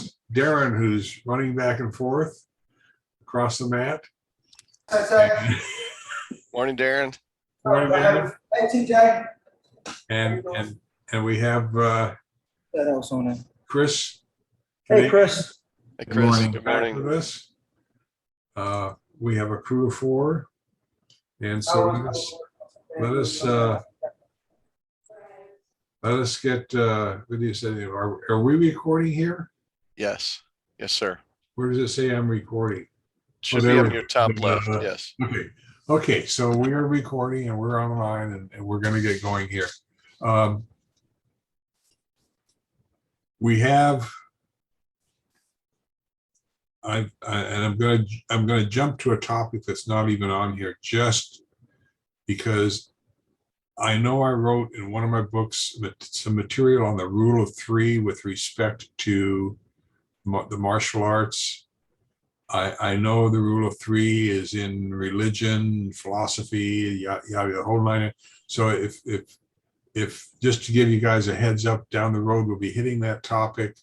is Darren, who's running back and forth across the mat. Morning, Darren. Morning, Darren. Hey, TJ. And we have Chris. Hey, Chris. Hey, Chris. Good Back morning. with us. We have a crew of 4, and so let us get. What do you say? Are we recording here? Yes. Yes, sir. Where does it say I'm recording? Should be up your top left. Yes. Okay. Okay. So we are recording and we're online and we're going to get going here. We have. I'm gonna jump to a topic that's not even on here, just because I know I wrote in one of my books some material on the rule of 3 with respect to the martial arts. I know the rule of 3 is in religion, philosophy, the whole line. So if just to give you guys a heads up, down the road we'll be hitting that topic,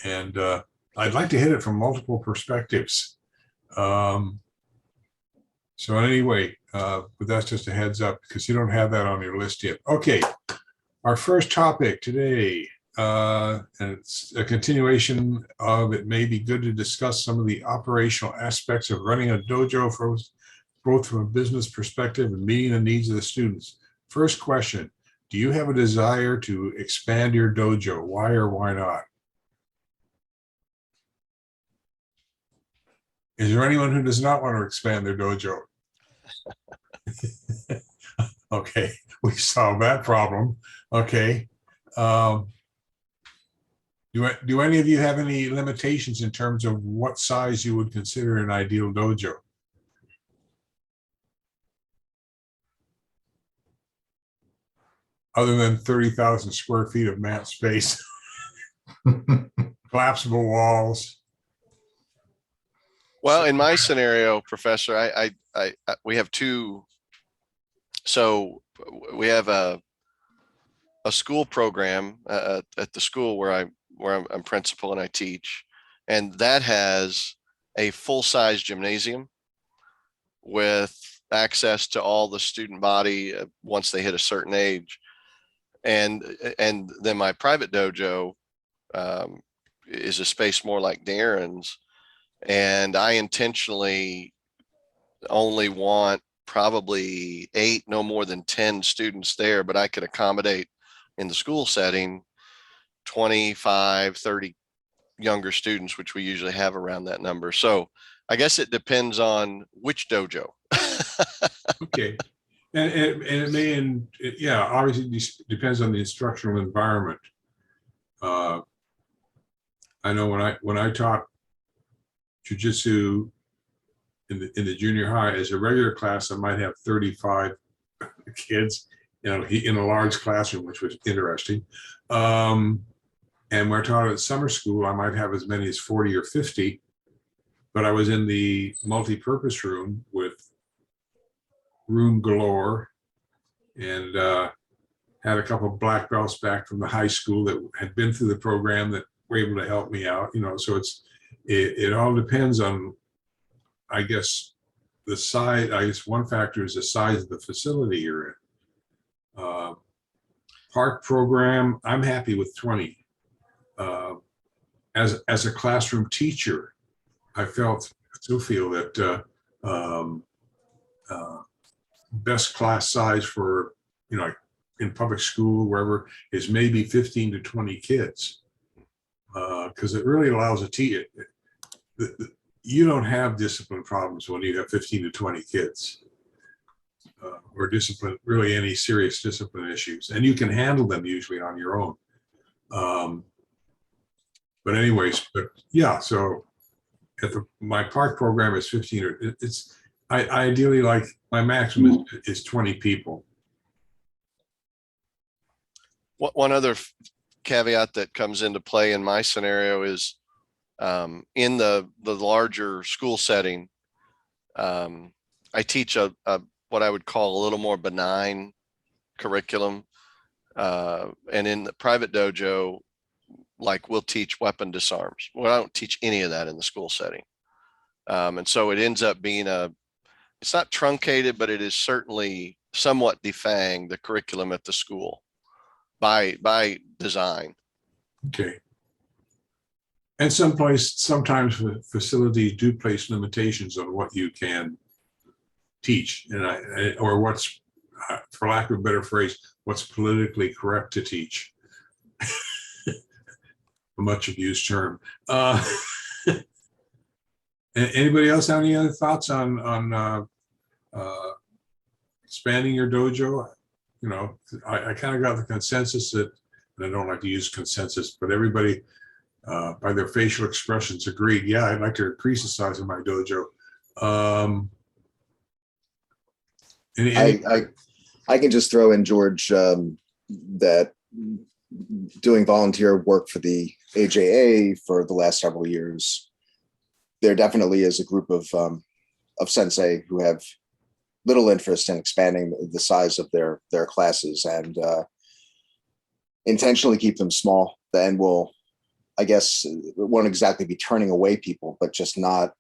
and I'd like to hit it from multiple perspectives. So anyway, but that's just a heads up because you don't have that on your list yet. Okay, our first topic today, and it's a continuation of, it may be good to discuss some of the operational aspects of running a dojo, both from a business perspective and meeting the needs of the students. First question, do you have a desire to expand your dojo? Why or why not? Is there anyone who does not want to expand their dojo? Okay, we solved that problem. Okay. Do any of you have any limitations in terms of what size you would consider an ideal dojo? Other than 30,000 square feet of mat space, collapsible walls. Well, in my scenario, Professor, we have 2. So we have a school program at the school where I'm principal and I teach, and that has a full-size gymnasium with access to all the student body once they hit a certain age, and then my private dojo is a space more like Darren's. And I intentionally only want probably 8, no more than 10 students there, but I could accommodate in the school setting 25, 30 younger students, which we usually have around that number. So I guess it depends on which dojo. Okay. And it may, yeah, obviously it depends on the instructional environment. I know when I taught Jiu-Jitsu in the junior high as a regular class, I might have 35 kids, in a large classroom, which was interesting. And when I taught at summer school, I might have as many as 40 or 50, but I was in the multi-purpose room with room galore, and had a couple of black belts back from the high school that had been through the program that were able to help me out, so it all depends on, I guess, the size. I guess one factor is the size of the facility you're in. Park program, I'm happy with 20. As a classroom teacher, I still feel that best class size for, in public school, wherever, is maybe 15 to 20 kids. Because it really allows a teacher. You don't have discipline problems when you have 15 to 20 kids, or really any serious discipline issues, and you can handle them usually on your own. But anyways, yeah, so my park program is 15, or I ideally like my maximum is 20 people. One other caveat that comes into play in my scenario is in the larger school setting, I teach a what I would call a little more benign curriculum, and in the private dojo, like we'll teach weapon disarms. Well, I don't teach any of that in the school setting. And so it ends up being it's not truncated, but it is certainly somewhat defying the curriculum at the school by design. Okay. And sometimes facilities do place limitations on what you can teach, and or what's, for lack of a better phrase, what's politically correct to teach. A much abused term. Anybody else have any other thoughts on expanding your dojo? You know, I kind of got the consensus that, and I don't like to use consensus, but everybody by their facial expressions agreed, yeah, I'd like to increase the size of my dojo. I can just throw in, George, that doing volunteer work for the AJA for the last several years, there definitely is a group of sensei who have little interest in expanding the size of their classes, and intentionally keep them small. Then will, I guess, won't exactly be turning away people, but just not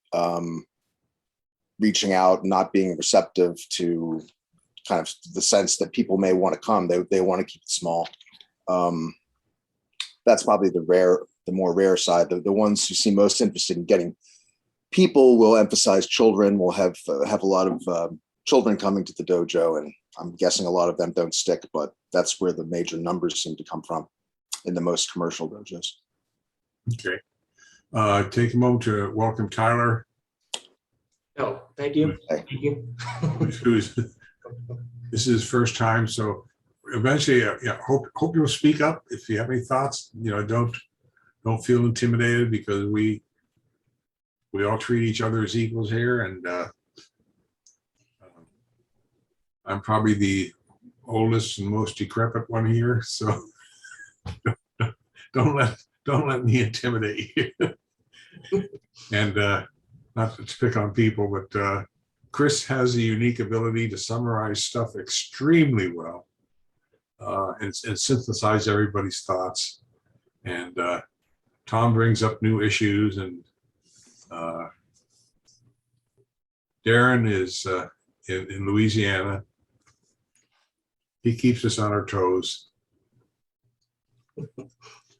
reaching out, not being receptive to kind of the sense that people may want to come. They want to keep it small. That's probably the more rare side. The ones who seem most interested in getting people will emphasize children. We'll have a lot of children coming to the dojo, and I'm guessing a lot of them don't stick, but that's where the major numbers seem to come from in the most commercial dojos. Okay. Take a moment to welcome Tyler. Oh, thank you. Thank you. This is his first time, so eventually, yeah, hope you'll speak up if you have any thoughts. You know, don't feel intimidated, because we all treat each other as equals here, and I'm probably the oldest and most decrepit one here, so don't let me intimidate you. And not to pick on people, but Chris has a unique ability to summarize stuff extremely well, and synthesize everybody's thoughts. And Tom brings up new issues, and Darren is in Louisiana. He keeps us on our toes.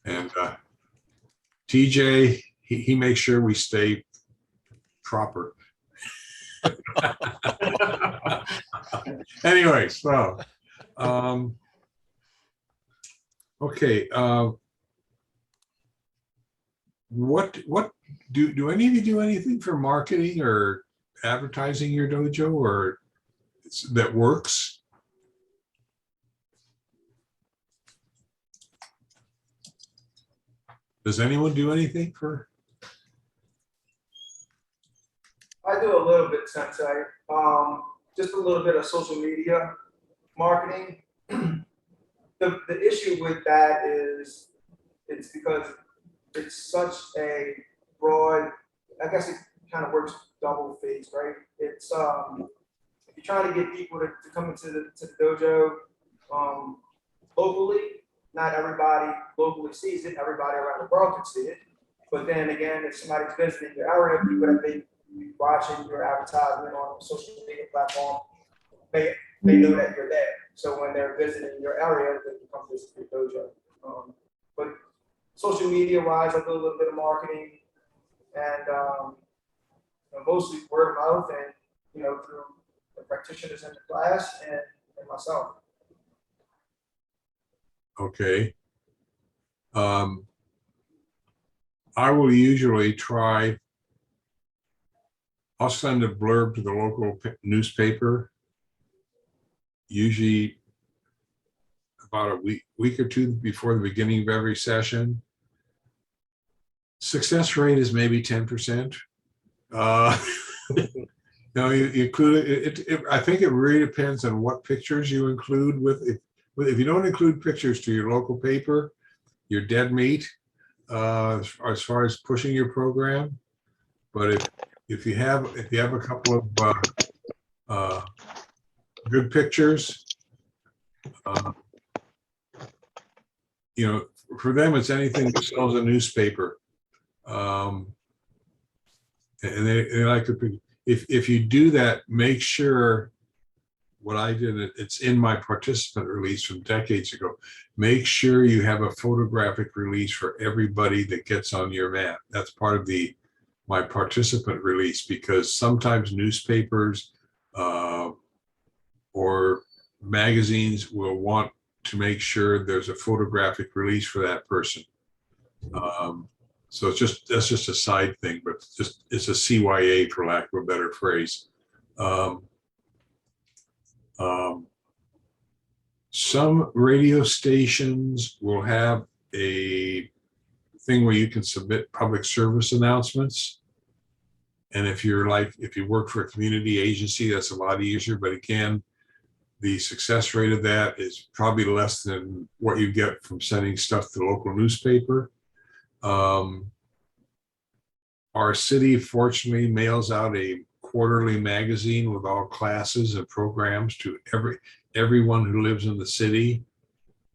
And TJ, he makes sure we stay proper. Anyway, so okay. What do any of you do anything for marketing or advertising your dojo, or that works? Does anyone do anything for? I do a little bit, Sensei. Just a little bit of social media marketing. The issue with that is it's because it's such a broad, I guess it kind of works double phase, right? It's if you're trying to get people to come into the dojo locally, not everybody locally sees it, everybody around the world can see it. But then again, if somebody's visiting your area, people that may be watching your advertisement on a social media platform may know that you're there. So when they're visiting your area, they can come visit your dojo. But social media wise, I do a little bit of marketing, and mostly word of mouth, and through the practitioners in the class and myself. Okay. I will usually try, I'll send a blurb to the local newspaper, usually about a week or two before the beginning of every session. Success rate is maybe 10%. No, you include it. I think it really depends on what pictures you include with. If you don't include pictures to your local paper, you're dead meat as far as pushing your program. But if you have a couple of good pictures, for them, it's anything that sells a newspaper. And they like to, if you do that, make sure what I did, it's in my participant release from decades ago. Make sure you have a photographic release for everybody that gets on your mat. That's part of my participant release, because sometimes newspapers or magazines will want to make sure there's a photographic release for that person. So that's just a side thing, but it's a CYA, for lack of a better phrase. Some radio stations will have a thing where you can submit public service announcements. And if you work for a community agency, that's a lot easier. But again, the success rate of that is probably less than what you get from sending stuff to the local newspaper. Our city fortunately mails out a quarterly magazine with all classes and programs to everyone who lives in the city,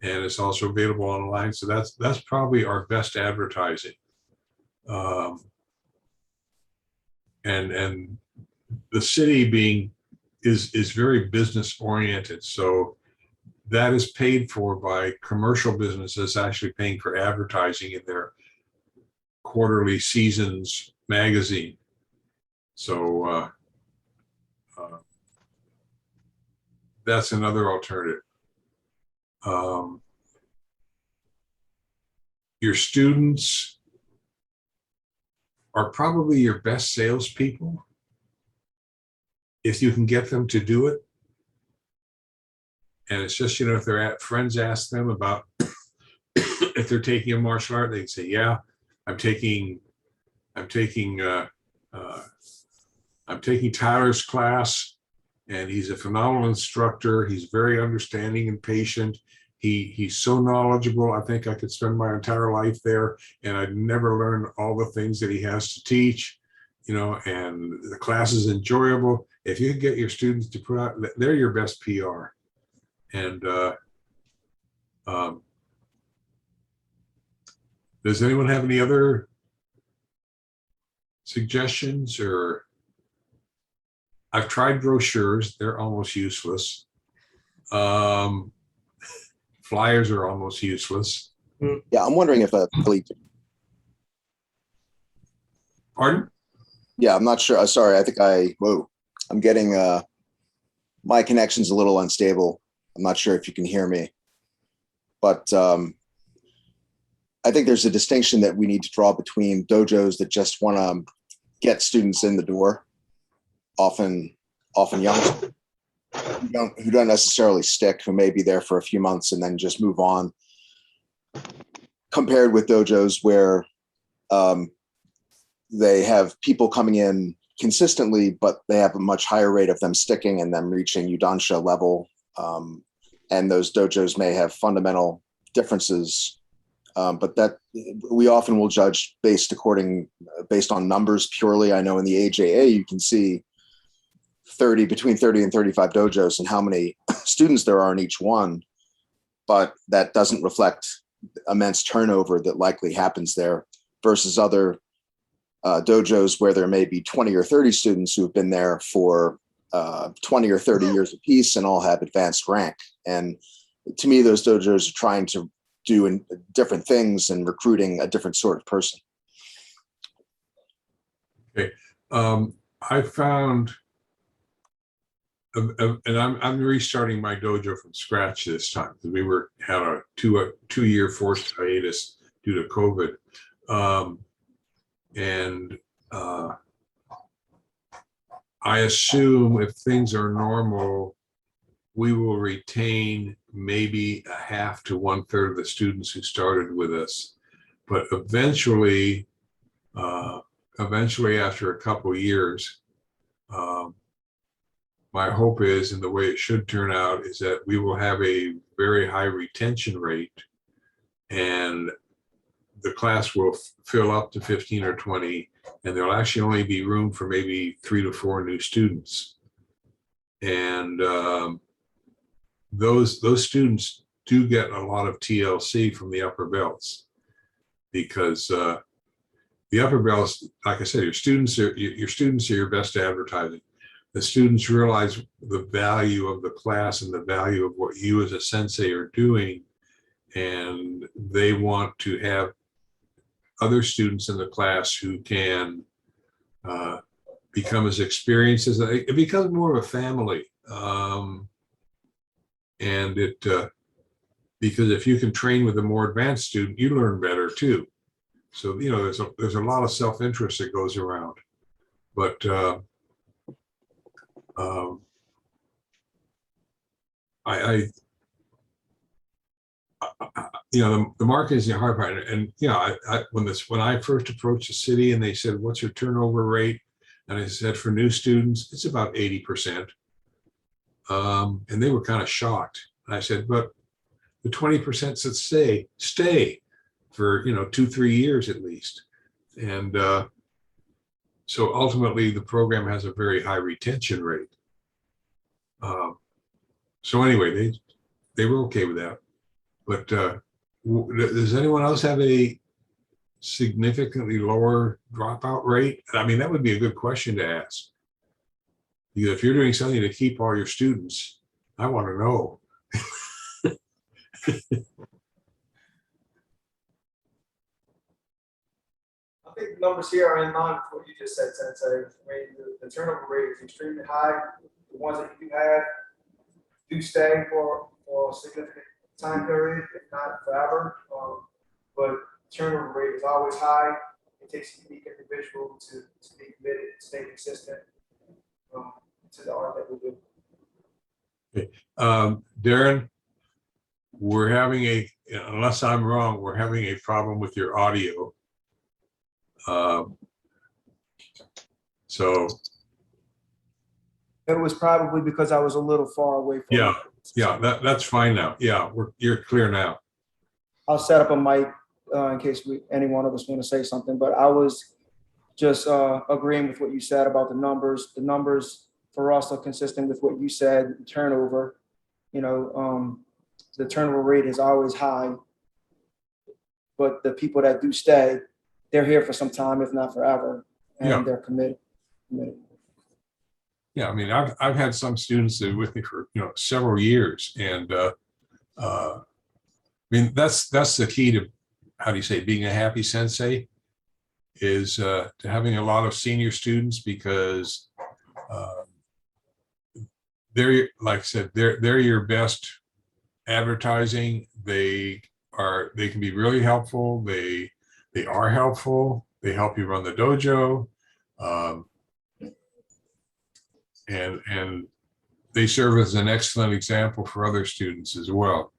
and it's also available online. So that's probably our best advertising. And the city is very business oriented, so that is paid for by commercial businesses actually paying for advertising in their quarterly seasons magazine. So that's another alternative. Your students are probably your best salespeople if you can get them to do it. And it's just, if friends ask them about if they're taking a martial art, they can say, yeah, I'm taking Tyler's class, and he's a phenomenal instructor. He's very understanding and patient. He's so knowledgeable. I think I could spend my entire life there, and I'd never learn all the things that he has to teach, and the class is enjoyable. If you get your students to put out, they're your best PR. And does anyone have any other suggestions? Or I've tried brochures, they're almost useless. Flyers are almost useless. Yeah, I'm wondering if Pardon? Yeah, I'm not sure. Sorry, I think I'm getting my connection's a little unstable. I'm not sure if you can hear me, but I think there's a distinction that we need to draw between dojos that just want to get students in the door, often young, who don't necessarily stick, who may be there for a few months and then just move on, compared with dojos where they have people coming in consistently, but they have a much higher rate of them sticking and them reaching Udansha level. And those dojos may have fundamental differences, but that we often will judge based on numbers purely. I know in the AJA, you can see between 30 and 35 dojos and how many students there are in each one, but that doesn't reflect immense turnover that likely happens there versus other dojos where there may be 20 or 30 students who have been there for 20 or 30 years apiece and all have advanced rank. And to me, those dojos are trying to do different things and recruiting a different sort of person. Okay. I found, and I'm restarting my dojo from scratch this time, because we had a two-year forced hiatus due to COVID. I assume if things are normal, we will retain maybe a half to 1/3 of the students who started with us. But eventually after a couple of years, my hope is, and the way it should turn out, is that we will have a very high retention rate, and the class will fill up to 15 or 20, and there'll actually only be room for maybe 3 to 4 new students. And those students do get a lot of TLC from the upper belts, because the upper belts, like I said, your students are your best advertising. The students realize the value of the class and the value of what you as a sensei are doing, and they want to have other students in the class who can become as experienced as they. It becomes more of a family, and it because if you can train with a more advanced student, you learn better too. So you know, there's a lot of self-interest that goes around, but you know, the market is the hard part. And you know, when I first approached the city and they said, "What's your turnover rate?" and I said, "For new students, it's about 80%." And they were kind of shocked. And I said, "But the 20% that stay for, you know, 2-3 years at least." And so ultimately, the program has a very high retention rate. So anyway, they were okay with that. But does anyone else have a significantly lower dropout rate? I mean, that would be a good question to ask. Because if you're doing something to keep all your students, I want to know. I think the numbers here are in line with what you just said, Sensei. I mean, the turnover rate is extremely high. The ones that you do have do stay for a significant time period, if not forever. But turnover rate is always high. It takes a unique individual to be committed, stay consistent to the art that we do. Okay. Darren, we're having unless I'm wrong, we're having a problem with your audio. So It was probably because I was a little far away from it. Yeah, that's fine now. Yeah, you're clear now. I'll set up a mic in case any one of us want to say something, but I was just agreeing with what you said about the numbers. The numbers for us are consistent with what you said, turnover. You know, the turnover rate is always high, but the people that do stay, they're here for some time, if not forever, and they're committed. Yeah, I mean, I've had some students that are with me for, you know, several years, and I mean, that's the key to, how do you say, being a happy sensei, is to having a lot of senior students, because they're, like I said, they're your best advertising. They can be really helpful. They are helpful. They help you run the dojo. And they serve as an excellent example for other students as well.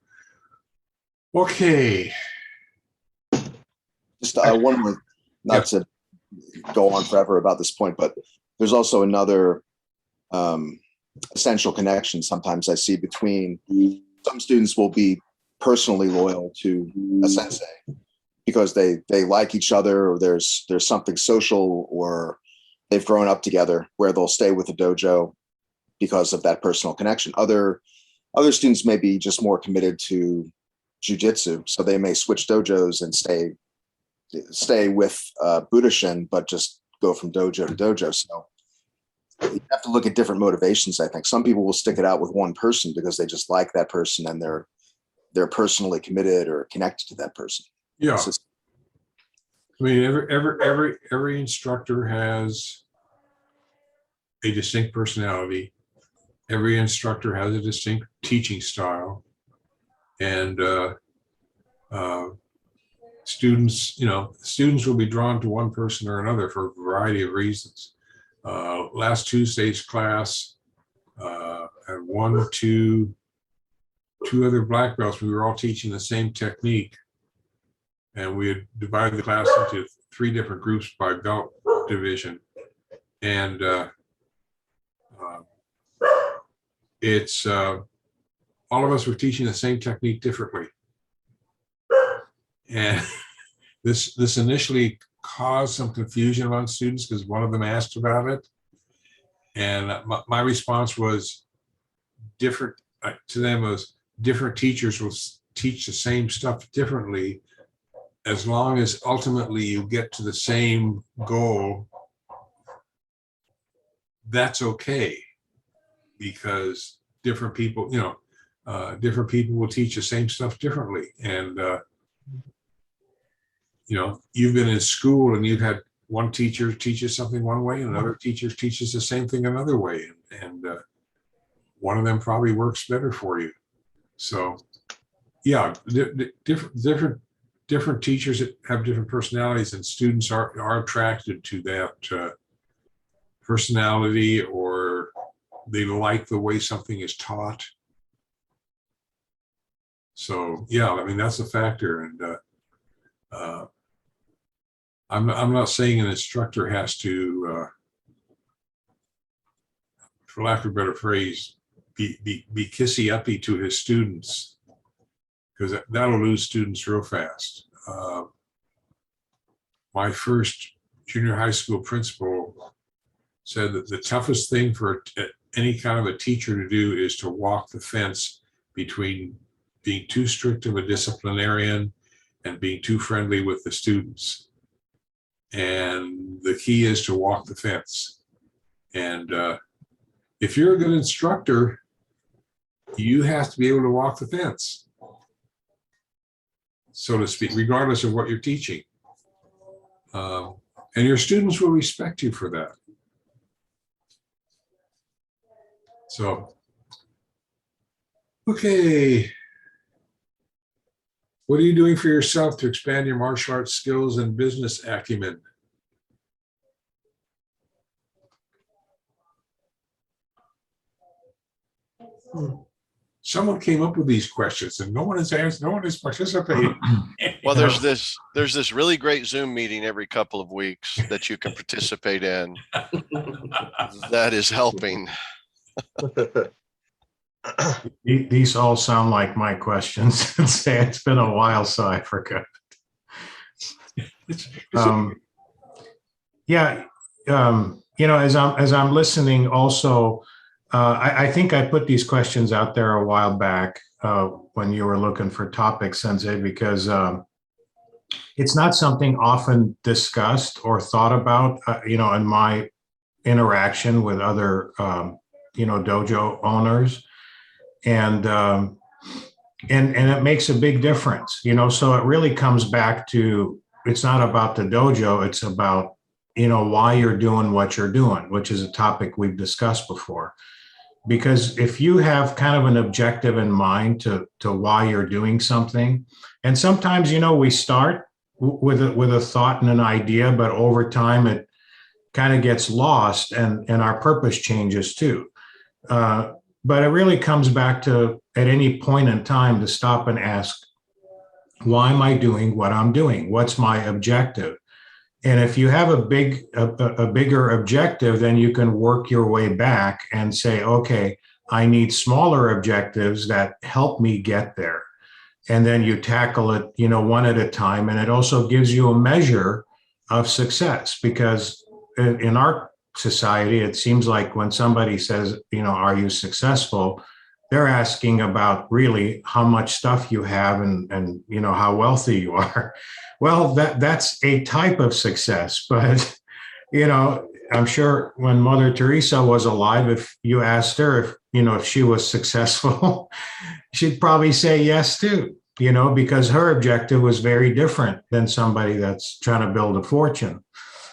Okay. Just one more, not to go on forever about this point, but there's also another essential connection sometimes I see between some students will be personally loyal to a sensei because they like each other, or there's something social, or they've grown up together, where they'll stay with the dojo because of that personal connection. Other students may be just more committed to jujitsu, so they may switch dojos and stay with Budoshin, but just go from dojo to dojo. So you have to look at different motivations. I think some people will stick it out with one person because they just like that person and they're personally committed or connected to that person. Yeah. I mean, every instructor has a distinct personality. Every instructor has a distinct teaching style, and students will be drawn to one person or another for a variety of reasons. Last Tuesday's class, and two other black belts, we were all teaching the same technique. And we had divided the class into 3 different groups by belt division. And it's all of us were teaching the same technique differently. And this initially caused some confusion among students because one of them asked about it. And my response was different to them, was different teachers will teach the same stuff differently, as long as ultimately you get to the same goal, that's okay. Because different people, different people will teach the same stuff differently. And, you've been in school and you've had one teacher teaches something one way and another teacher teaches the same thing another way. And one of them probably works better for you. So yeah, different teachers that have different personalities, and students are attracted to that personality, or they like the way something is taught. So yeah, I mean, that's a factor. And I'm not saying an instructor has to, for lack of a better phrase, be kissy uppy to his students, because that'll lose students real fast. My first junior high school principal said that the toughest thing for any kind of a teacher to do is to walk the fence between being too strict of a disciplinarian and being too friendly with the students. And the key is to walk the fence. And if you're a good instructor, you have to be able to walk the fence, so to speak, regardless of what you're teaching. And your students will respect you for that. So, okay. What are you doing for yourself to expand your martial arts skills and business acumen? Someone came up with these questions and no one has answered, no one has participated. Well, there's this really great Zoom meeting every couple of weeks that you can participate in. That is helping. These all sound like my questions. It's been a while, so I forgot. As I'm listening, also, I think I put these questions out there a while back when you were looking for topics, Sensei, because it's not something often discussed or thought about, in my interaction with other, dojo owners. And it makes a big difference, so it really comes back to, it's not about the dojo, it's about, why you're doing what you're doing, which is a topic we've discussed before. Because if you have kind of an objective in mind to why you're doing something, and sometimes, we start with a thought and an idea, but over time it kind of gets lost and our purpose changes too. But it really comes back to, at any point in time, to stop and ask, why am I doing what I'm doing? What's my objective? And if you have a bigger objective, then you can work your way back and say, okay, I need smaller objectives that help me get there. And then you tackle it, one at a time. And it also gives you a measure of success, because in our society, it seems like when somebody says, are you successful? They're asking about really how much stuff you have and how wealthy you are. Well, that's a type of success, but I'm sure when Mother Teresa was alive, if you asked her if she was successful, she'd probably say yes too, because her objective was very different than somebody that's trying to build a fortune.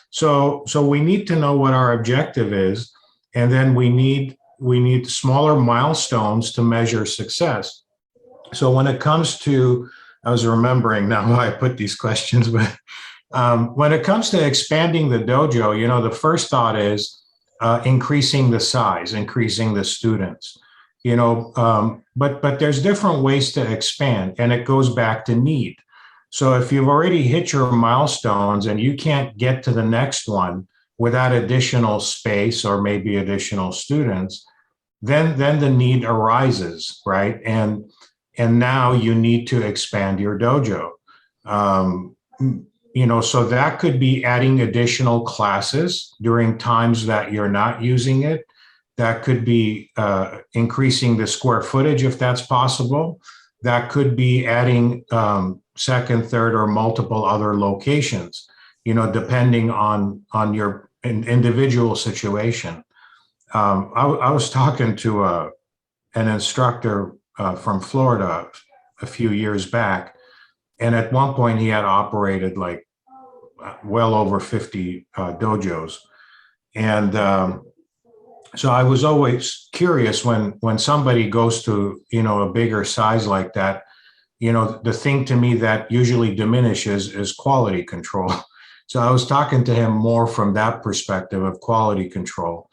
So we need to know what our objective is, and then we need smaller milestones to measure success. So when it comes to, I was remembering now why I put these questions, but when it comes to expanding the dojo, the first thought is increasing the size, increasing the students, but there's different ways to expand, and it goes back to need. So if you've already hit your milestones and you can't get to the next one without additional space or maybe additional students, then the need arises, right? And now you need to expand your dojo. So that could be adding additional classes during times that you're not using it. That could be increasing the square footage if that's possible. that could be adding second, third, or multiple other locations, depending on your individual situation. I was talking to an instructor from Florida a few years back, and at one point he had operated like well over 50 dojos. And so I was always curious when somebody goes to, a bigger size like that, the thing to me that usually diminishes is quality control. So I was talking to him more from that perspective of quality control.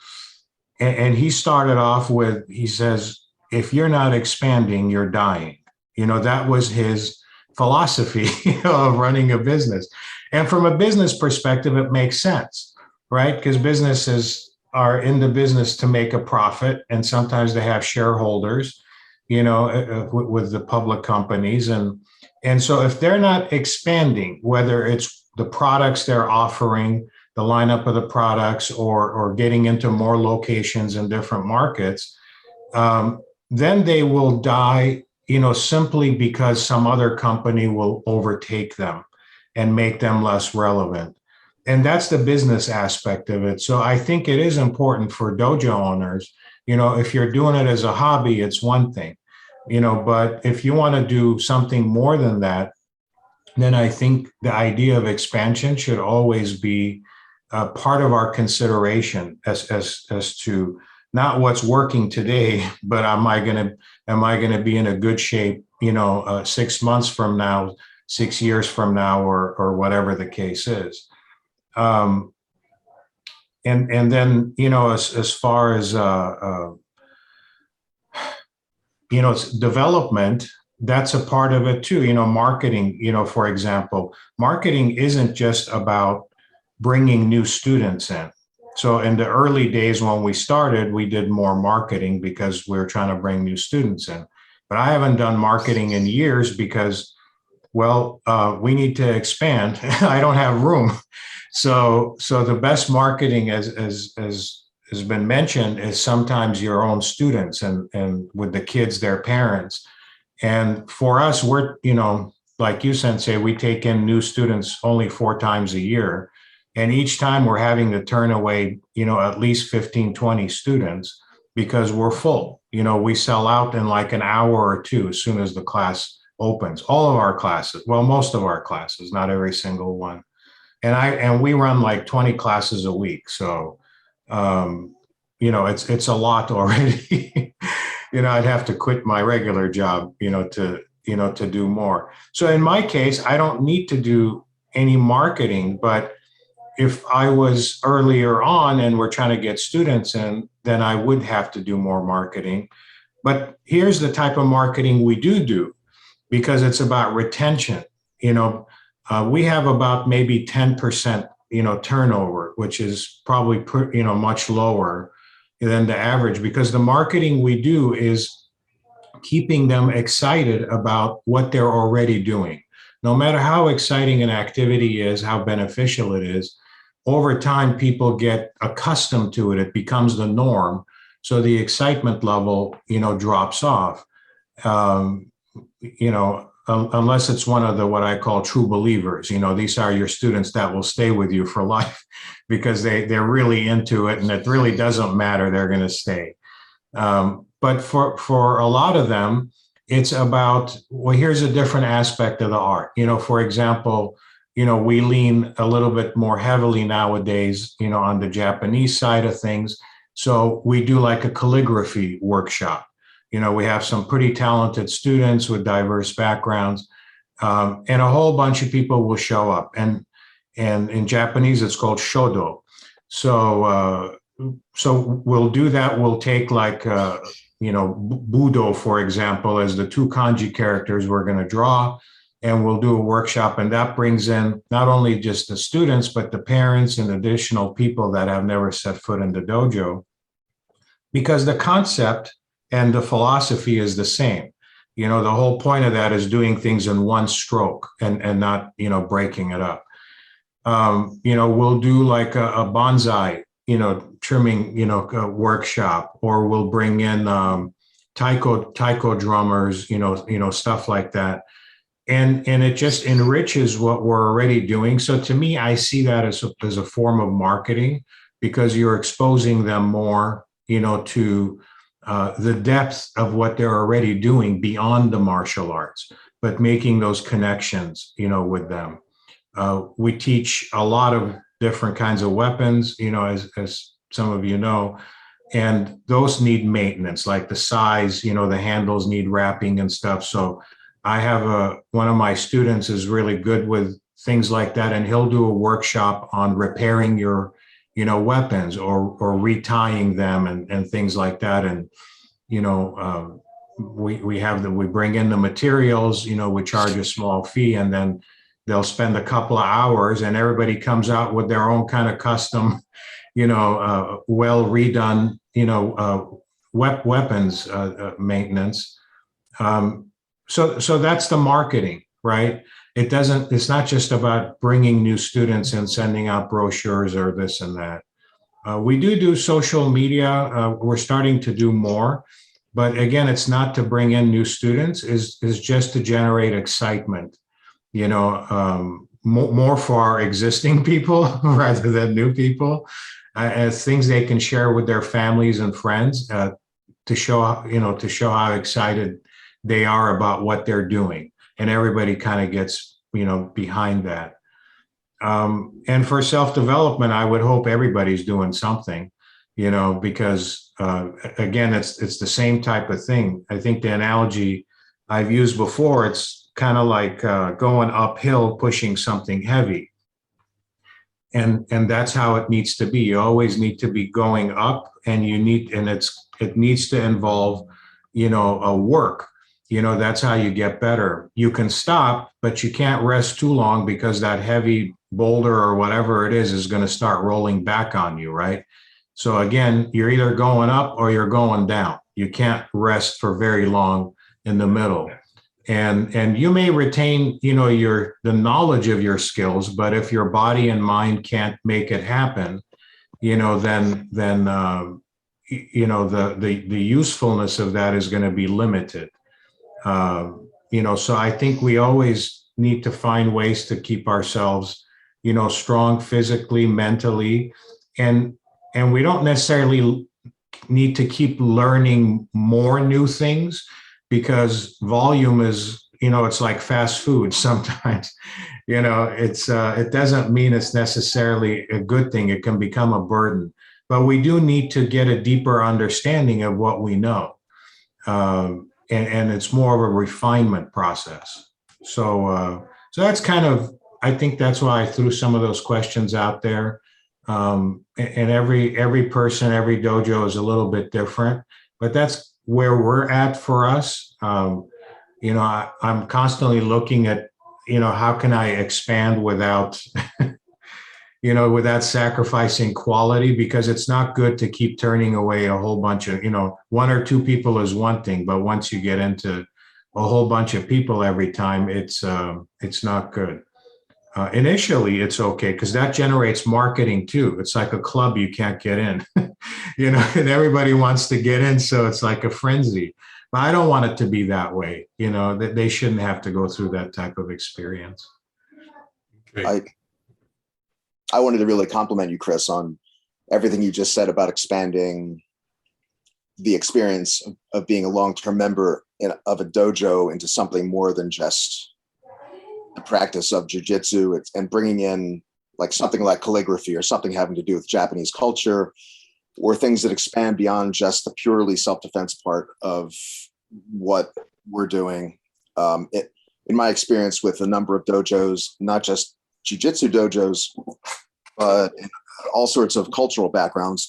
And he started off with, he says, if you're not expanding, you're dying. That was his philosophy of running a business. And from a business perspective, it makes sense, right? Because businesses are in the business to make a profit, and sometimes they have shareholders, with the public companies. And so if they're not expanding, whether it's the products they're offering, the lineup of the products, or getting into more locations in different markets, then they will die, simply because some other company will overtake them and make them less relevant. And that's the business aspect of it. So I think it is important for dojo owners, if you're doing it as a hobby, it's one thing, but if you want to do something more than that, then I think the idea of expansion should always be part of our consideration as to not what's working today, but am I going to be in a good shape, 6 months from now, 6 years from now, or whatever the case is. And then, as far as, development, that's a part of it too. Marketing, for example, marketing isn't just about bringing new students in. So in the early days when we started, we did more marketing because we were trying to bring new students in. But I haven't done marketing in years because, we need to expand. I don't have room. So the best marketing, as has been mentioned, is sometimes your own students and with the kids, their parents. And for us, we're, like you, Sensei, we take in new students only 4 times a year. And each time we're having to turn away, at least 15, 20 students because we're full. We sell out in like an hour or two as soon as the class opens. All of our classes, most of our classes, not every single one. And we run like 20 classes a week. So, it's a lot already. I'd have to quit my regular job, to do more. So in my case, I don't need to do any marketing, but if I was earlier on and we're trying to get students in, then I would have to do more marketing. But here's the type of marketing we do, because it's about retention. We have about maybe 10%, turnover, which is probably, much lower than the average, because the marketing we do is keeping them excited about what they're already doing. No matter how exciting an activity is, how beneficial it is, over time, people get accustomed to it. It becomes the norm. So the excitement level, drops off. Unless it's one of the, what I call true believers, these are your students that will stay with you for life because they're really into it and it really doesn't matter, they're going to stay. But for a lot of them, it's about, here's a different aspect of the art. For example, we lean a little bit more heavily nowadays, on the Japanese side of things. So we do like a calligraphy workshop. We have some pretty talented students with diverse backgrounds, and a whole bunch of people will show up. And in Japanese, it's called shodo. So we'll do that. We'll take like, Budo, for example, as the 2 kanji characters we're going to draw, and we'll do a workshop. And that brings in not only just the students, but the parents and additional people that have never set foot in the dojo, because the concept and the philosophy is the same. The whole point of that is doing things in one stroke and not, breaking it up. We'll do like a bonsai, trimming, workshop, or we'll bring in taiko drummers, stuff like that. And it just enriches what we're already doing. So to me, I see that as a form of marketing, because you're exposing them more, to the depth of what they're already doing beyond the martial arts, but making those connections, with them. We teach a lot of different kinds of weapons, as some of you know, and those need maintenance, like the size, the handles need wrapping and stuff. So I have one of my students is really good with things like that, and he'll do a workshop on repairing your, weapons or retying them and things like that. And, we bring in the materials, we charge a small fee, and then they'll spend a couple of hours, and everybody comes out with their own kind of custom, well redone, weapons maintenance. So that's the marketing, right? It's not just about bringing new students and sending out brochures or this and that. We do social media. We're starting to do more, but again, it's not to bring in new students, is just to generate excitement, more for our existing people rather than new people, as things they can share with their families and friends, to show how excited they are about what they're doing, and everybody kind of gets, behind that. And for self-development, I would hope everybody's doing something, because again, it's the same type of thing. I think the analogy I've used before, it's kind of like going uphill, pushing something heavy. And that's how it needs to be. You always need to be going up, and it needs to involve, a work. That's how you get better. You can stop, but you can't rest too long, because that heavy boulder or whatever it is going to start rolling back on you, right? So again, you're either going up or you're going down. You can't rest for very long in the middle. And you may retain, the knowledge of your skills, but if your body and mind can't make it happen, then the usefulness of that is going to be limited. So I think we always need to find ways to keep ourselves, strong physically, mentally, and we don't necessarily need to keep learning more new things, because volume is, it's like fast food sometimes. It doesn't mean it's necessarily a good thing. It can become a burden, but we do need to get a deeper understanding of what we know. And it's more of a refinement process. So that's kind of, I think that's why I threw some of those questions out there. And every person, every dojo is a little bit different, but that's where we're at for us. I'm constantly looking at, how can I expand without, without sacrificing quality, because it's not good to keep turning away a whole bunch of, one or two people is one thing, but once you get into a whole bunch of people every time, it's not good. Initially, it's okay, because that generates marketing too. It's like a club you can't get in, and everybody wants to get in. So it's like a frenzy. But I don't want it to be that way, that they shouldn't have to go through that type of experience. Okay. I wanted to really compliment you, Chris, on everything you just said about expanding the experience of being a long-term member of a dojo into something more than just the practice of jujitsu, and bringing in like something like calligraphy or something having to do with Japanese culture, or things that expand beyond just the purely self-defense part of what we're doing. In my experience with a number of dojos, not just jujitsu dojos, but in all sorts of cultural backgrounds,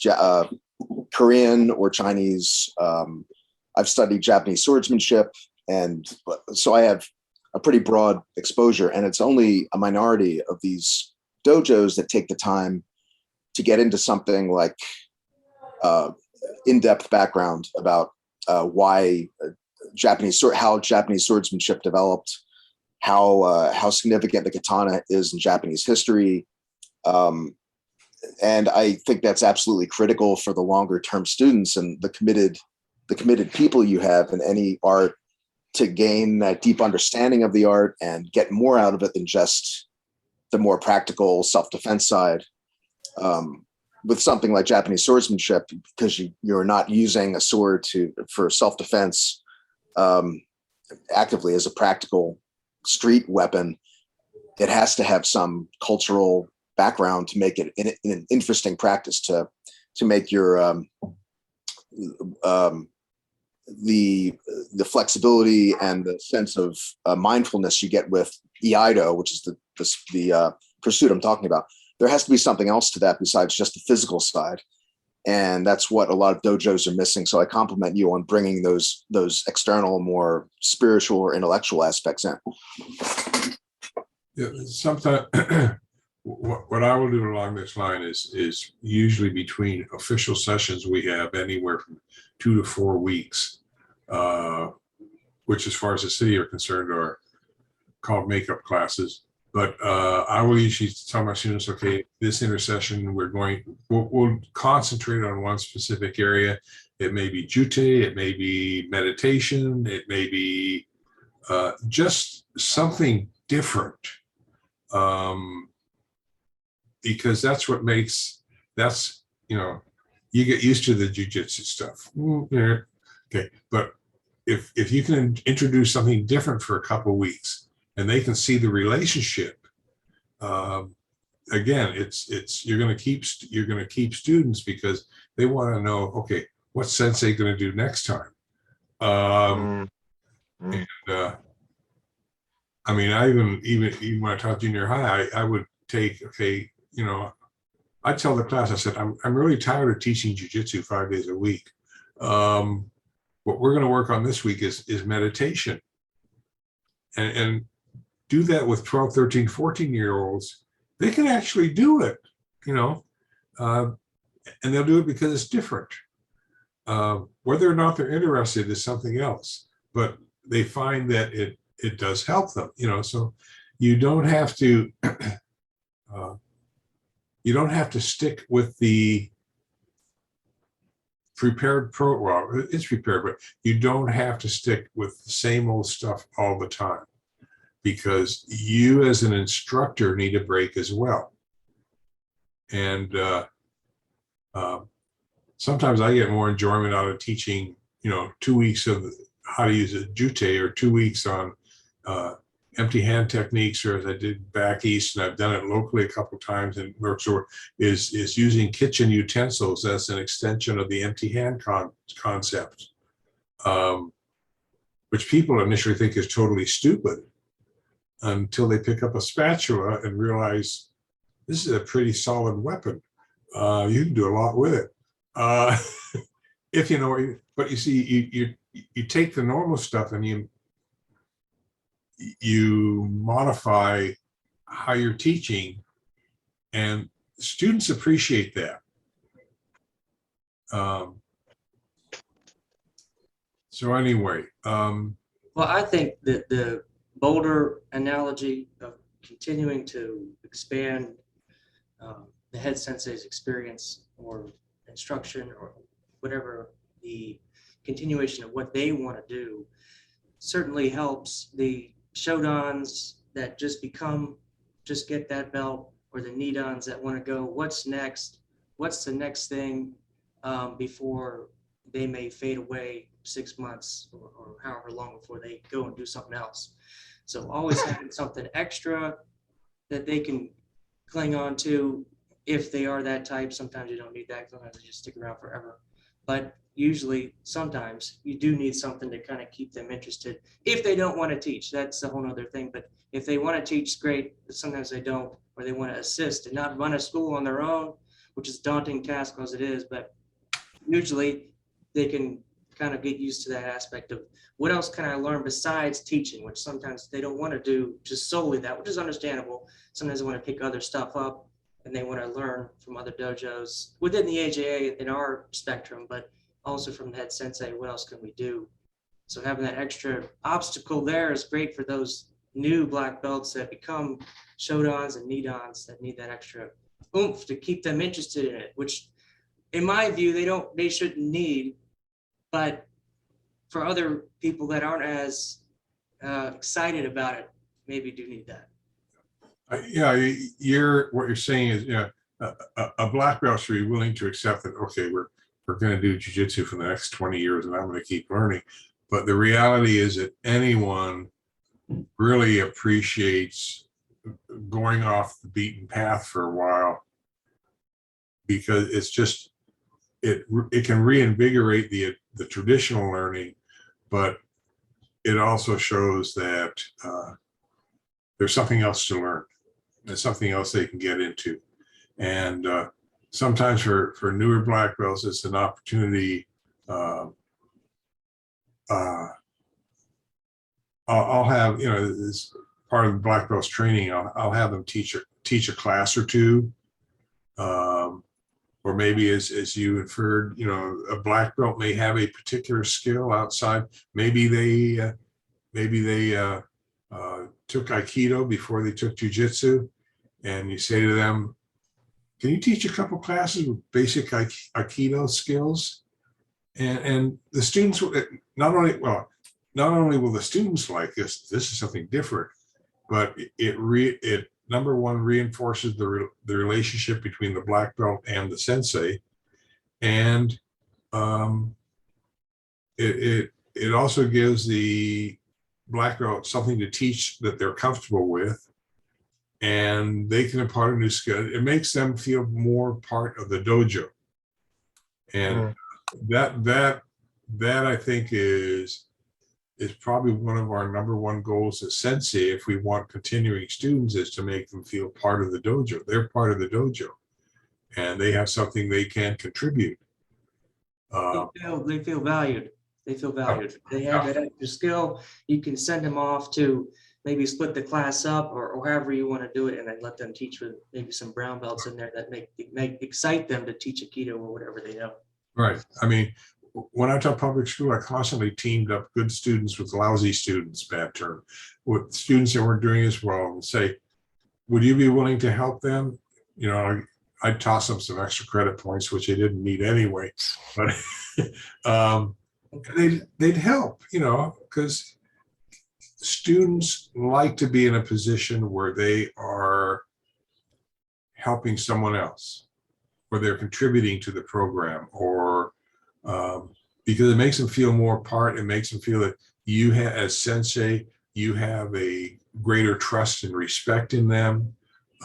Korean or Chinese. I've studied Japanese swordsmanship, and so I have a pretty broad exposure, and it's only a minority of these dojos that take the time to get into something like in-depth background about why how Japanese swordsmanship developed, how significant the katana is in Japanese history. And I think that's absolutely critical for the longer term students and the committed the committed people you have in any art to gain that deep understanding of the art and get more out of it than just the more practical self-defense side. With something like Japanese swordsmanship, because you're not using a sword for self-defense actively as a practical street weapon, it has to have some cultural background to make it an interesting practice, to make your the flexibility and the sense of mindfulness you get with iaido, which is the pursuit I'm talking about. There has to be something else to that besides just the physical side. And that's what a lot of dojos are missing. So I compliment you on bringing those external, more spiritual or intellectual aspects in. Yeah, sometimes what I will do along this line is usually between official sessions, we have anywhere from 2 to 4 weeks, which as far as the city are concerned are called makeup classes. But I will usually tell my students, okay, this intersession, we'll concentrate on one specific area. It may be jute, it may be meditation, it may be just something different. Because that's what makes, you get used to the jujitsu stuff. Okay, but if you can introduce something different for a couple of weeks, and they can see the relationship. Again, you're going to keep students because they want to know, okay, what's Sensei going to do next time? And I mean, I even when I taught junior high, I would take, okay, I tell the class, I said, I'm really tired of teaching jujitsu 5 days a week. What we're going to work on this week is meditation, and do that with 12, 13, 14-year-olds. They can actually do it, and they'll do it because it's different. Whether or not they're interested is something else, but they find that it does help them, so you don't have to stick with the prepared well, it's prepared, but you don't have to stick with the same old stuff all the time, because you as an instructor need a break as well. And sometimes I get more enjoyment out of teaching, 2 weeks of how to use a jute, or 2 weeks on empty hand techniques, or as I did back east, and I've done it locally a couple of times and works, or is using kitchen utensils as an extension of the empty hand concept, which people initially think is totally stupid, until they pick up a spatula and realize this is a pretty solid weapon. You can do a lot with it. If you know, but you see, you take the normal stuff and you modify how you're teaching, and students appreciate that. So anyway. Well, I think that the boulder analogy of continuing to expand the head sensei's experience or instruction, or whatever the continuation of what they want to do, certainly helps the shodans that just get that belt, or the nidans that want to go, what's next? What's the next thing, before they may fade away 6 months or however long before they go and do something else. So always having something extra that they can cling on to if they are that type. Sometimes you don't need that. Sometimes they just stick around forever. But usually, sometimes you do need something to kind of keep them interested. If they don't want to teach, that's a whole other thing. But if they want to teach, great. But sometimes they don't, or they want to assist and not run a school on their own, which is a daunting task as it is. But usually they can kind of get used to that aspect of what else can I learn besides teaching, which sometimes they don't want to do just solely that, which is understandable. Sometimes they want to pick other stuff up and they want to learn from other dojos within the AJA in our spectrum, but also from the head sensei, what else can we do? So having that extra obstacle there is great for those new black belts that become shodans and nidans that need that extra oomph to keep them interested in it, which in my view, they shouldn't need, but for other people that aren't as excited about it, maybe do need that. Yeah, what you're saying is, yeah, a black belt should be willing to accept that. Okay, we're going to do jiu-jitsu for the next 20 years, and I'm going to keep learning. But the reality is that anyone really appreciates going off the beaten path for a while, because it's just it can reinvigorate the traditional learning, but it also shows that there's something else to learn. There's something else they can get into. And sometimes for newer black belts, it's an opportunity. I'll have, as part of the black belts training, I'll have them teach a class or two. Or maybe as you inferred, a black belt may have a particular skill outside. Maybe they took Aikido before they took Jiu-Jitsu, and you say to them, can you teach a couple classes with basic Aikido skills? And the students, not only will the students like this is something different, but it number one, reinforces the relationship between the black belt and the sensei. And it also gives the black belt something to teach that they're comfortable with, and they can impart a new skill. It makes them feel more part of the dojo. And that I think is probably one of our number one goals as sensei, if we want continuing students, is to make them feel part of the dojo. They're part of the dojo, and they have something they can contribute. They feel valued. They feel valued. They have that extra skill. You can send them off to maybe split the class up, or however you want to do it, and then let them teach with maybe some brown belts in there that make excite them to teach Aikido or whatever they know. Right. I mean, when I taught public school, I constantly teamed up good students with lousy students, bad term, with students that weren't doing as well, and say, would you be willing to help them? I'd toss them some extra credit points, which they didn't need anyway, but they'd help, because students like to be in a position where they are helping someone else, or they're contributing to the program, or because it makes them feel more part. It makes them feel that you have, as sensei, you have a greater trust and respect in them.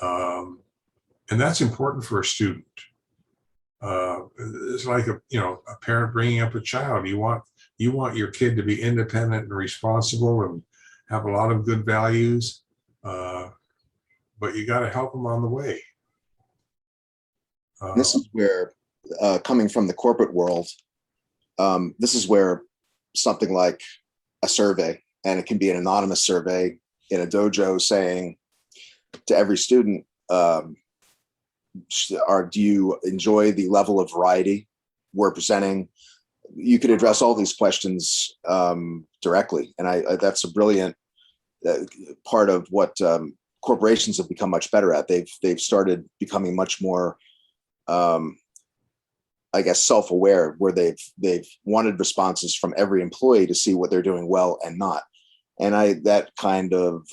And that's important for a student. It's like a parent bringing up a child. You want your kid to be independent and responsible and have a lot of good values, but you got to help them on the way. This is where, coming from the corporate world, this is where something like a survey, and it can be an anonymous survey in a dojo, saying to every student, do you enjoy the level of variety we're presenting? You could address all these questions directly, and that's a brilliant part of what corporations have become much better at. They've started becoming much more, I guess, self-aware, where they've wanted responses from every employee to see what they're doing well and not. And that kind of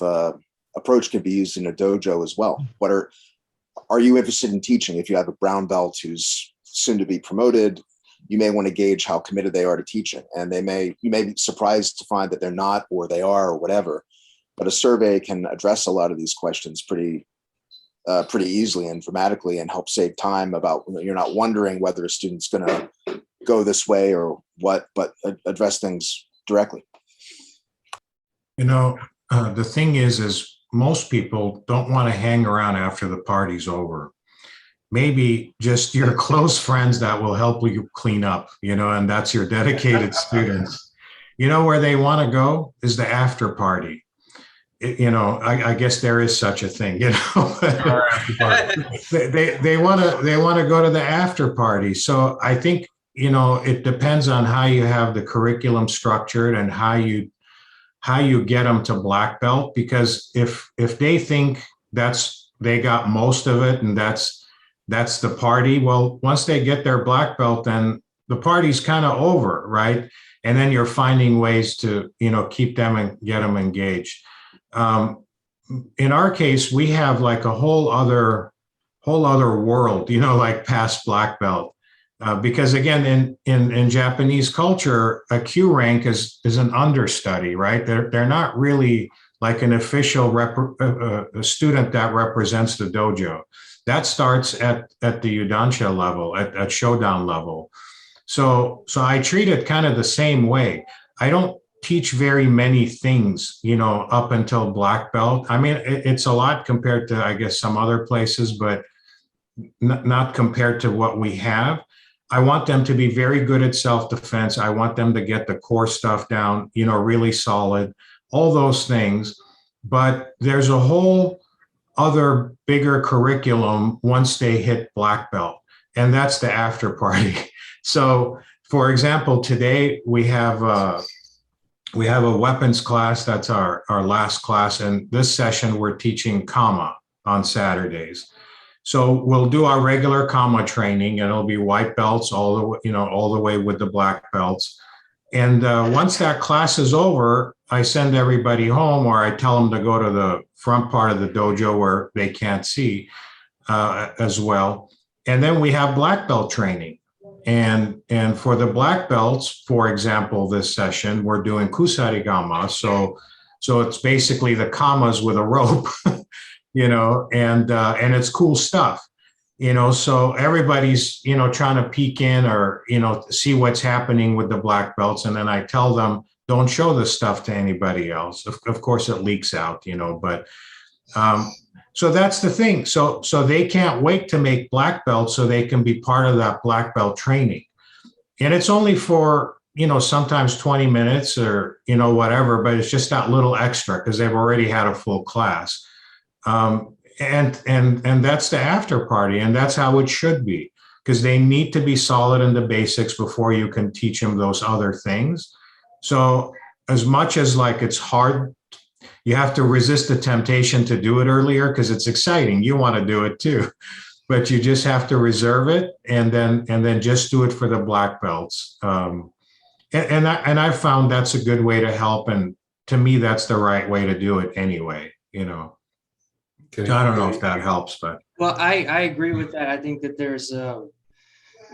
approach can be used in a dojo as well. Are you interested in teaching? If you have a brown belt who's soon to be promoted, you may want to gauge how committed they are to teaching. And you may be surprised to find that they're not, or they are, or whatever. But a survey can address a lot of these questions pretty easily and dramatically, and help save time. About, you're not wondering whether a student's going to go this way or what, but address things directly. The thing is most people don't want to hang around after the party's over. Maybe just your close friends that will help you clean up, and that's your dedicated students. Where they want to go is the after party. I guess there is such a thing, they want to go to the after party. So I think, it depends on how you have the curriculum structured and how you get them to black belt, because if they think they got most of it and that's the party, well, once they get their black belt, then the party's kind of over, right? And then you're finding ways to, keep them and get them engaged. In our case, we have like a whole other world, like past black belt. Because again, in Japanese culture, a Q rank is an understudy, right? They're not really like an official a student that represents the dojo. That starts at the Udansha level, at Shodan level. So I treat it kind of the same way. I don't teach very many things, up until black belt. I mean, it's a lot compared to, I guess, some other places, but not compared to what we have. I want them to be very good at self-defense. I want them to get the core stuff down, really solid, all those things. But there's a whole other bigger curriculum once they hit black belt, and that's the after party. So, for example, today we have a weapons class. That's our last class. And this session, we're teaching Kama on Saturdays. So we'll do our regular Kama training, and it'll be white belts all the way with the black belts. And once that class is over, I send everybody home, or I tell them to go to the front part of the dojo where they can't see as well. And then we have black belt training. And for the black belts, for example, this session, we're doing kusarigama. So it's basically the kamas with a rope, and it's cool stuff, so everybody's, trying to peek in or, see what's happening with the black belts. And then I tell them, don't show this stuff to anybody else. Of course it leaks out, but so that's the thing. So they can't wait to make black belts so they can be part of that black belt training. And it's only for, sometimes 20 minutes or, whatever, but it's just that little extra because they've already had a full class. And that's the after party, and that's how it should be, because they need to be solid in the basics before you can teach them those other things. So as much as like it's hard, you have to resist the temptation to do it earlier because it's exciting. You want to do it too, but you just have to reserve it and then just do it for the black belts. And I found that's a good way to help, and to me that's the right way to do it anyway. Okay. I don't know if that helps, but. Well, I agree with that. I think that there's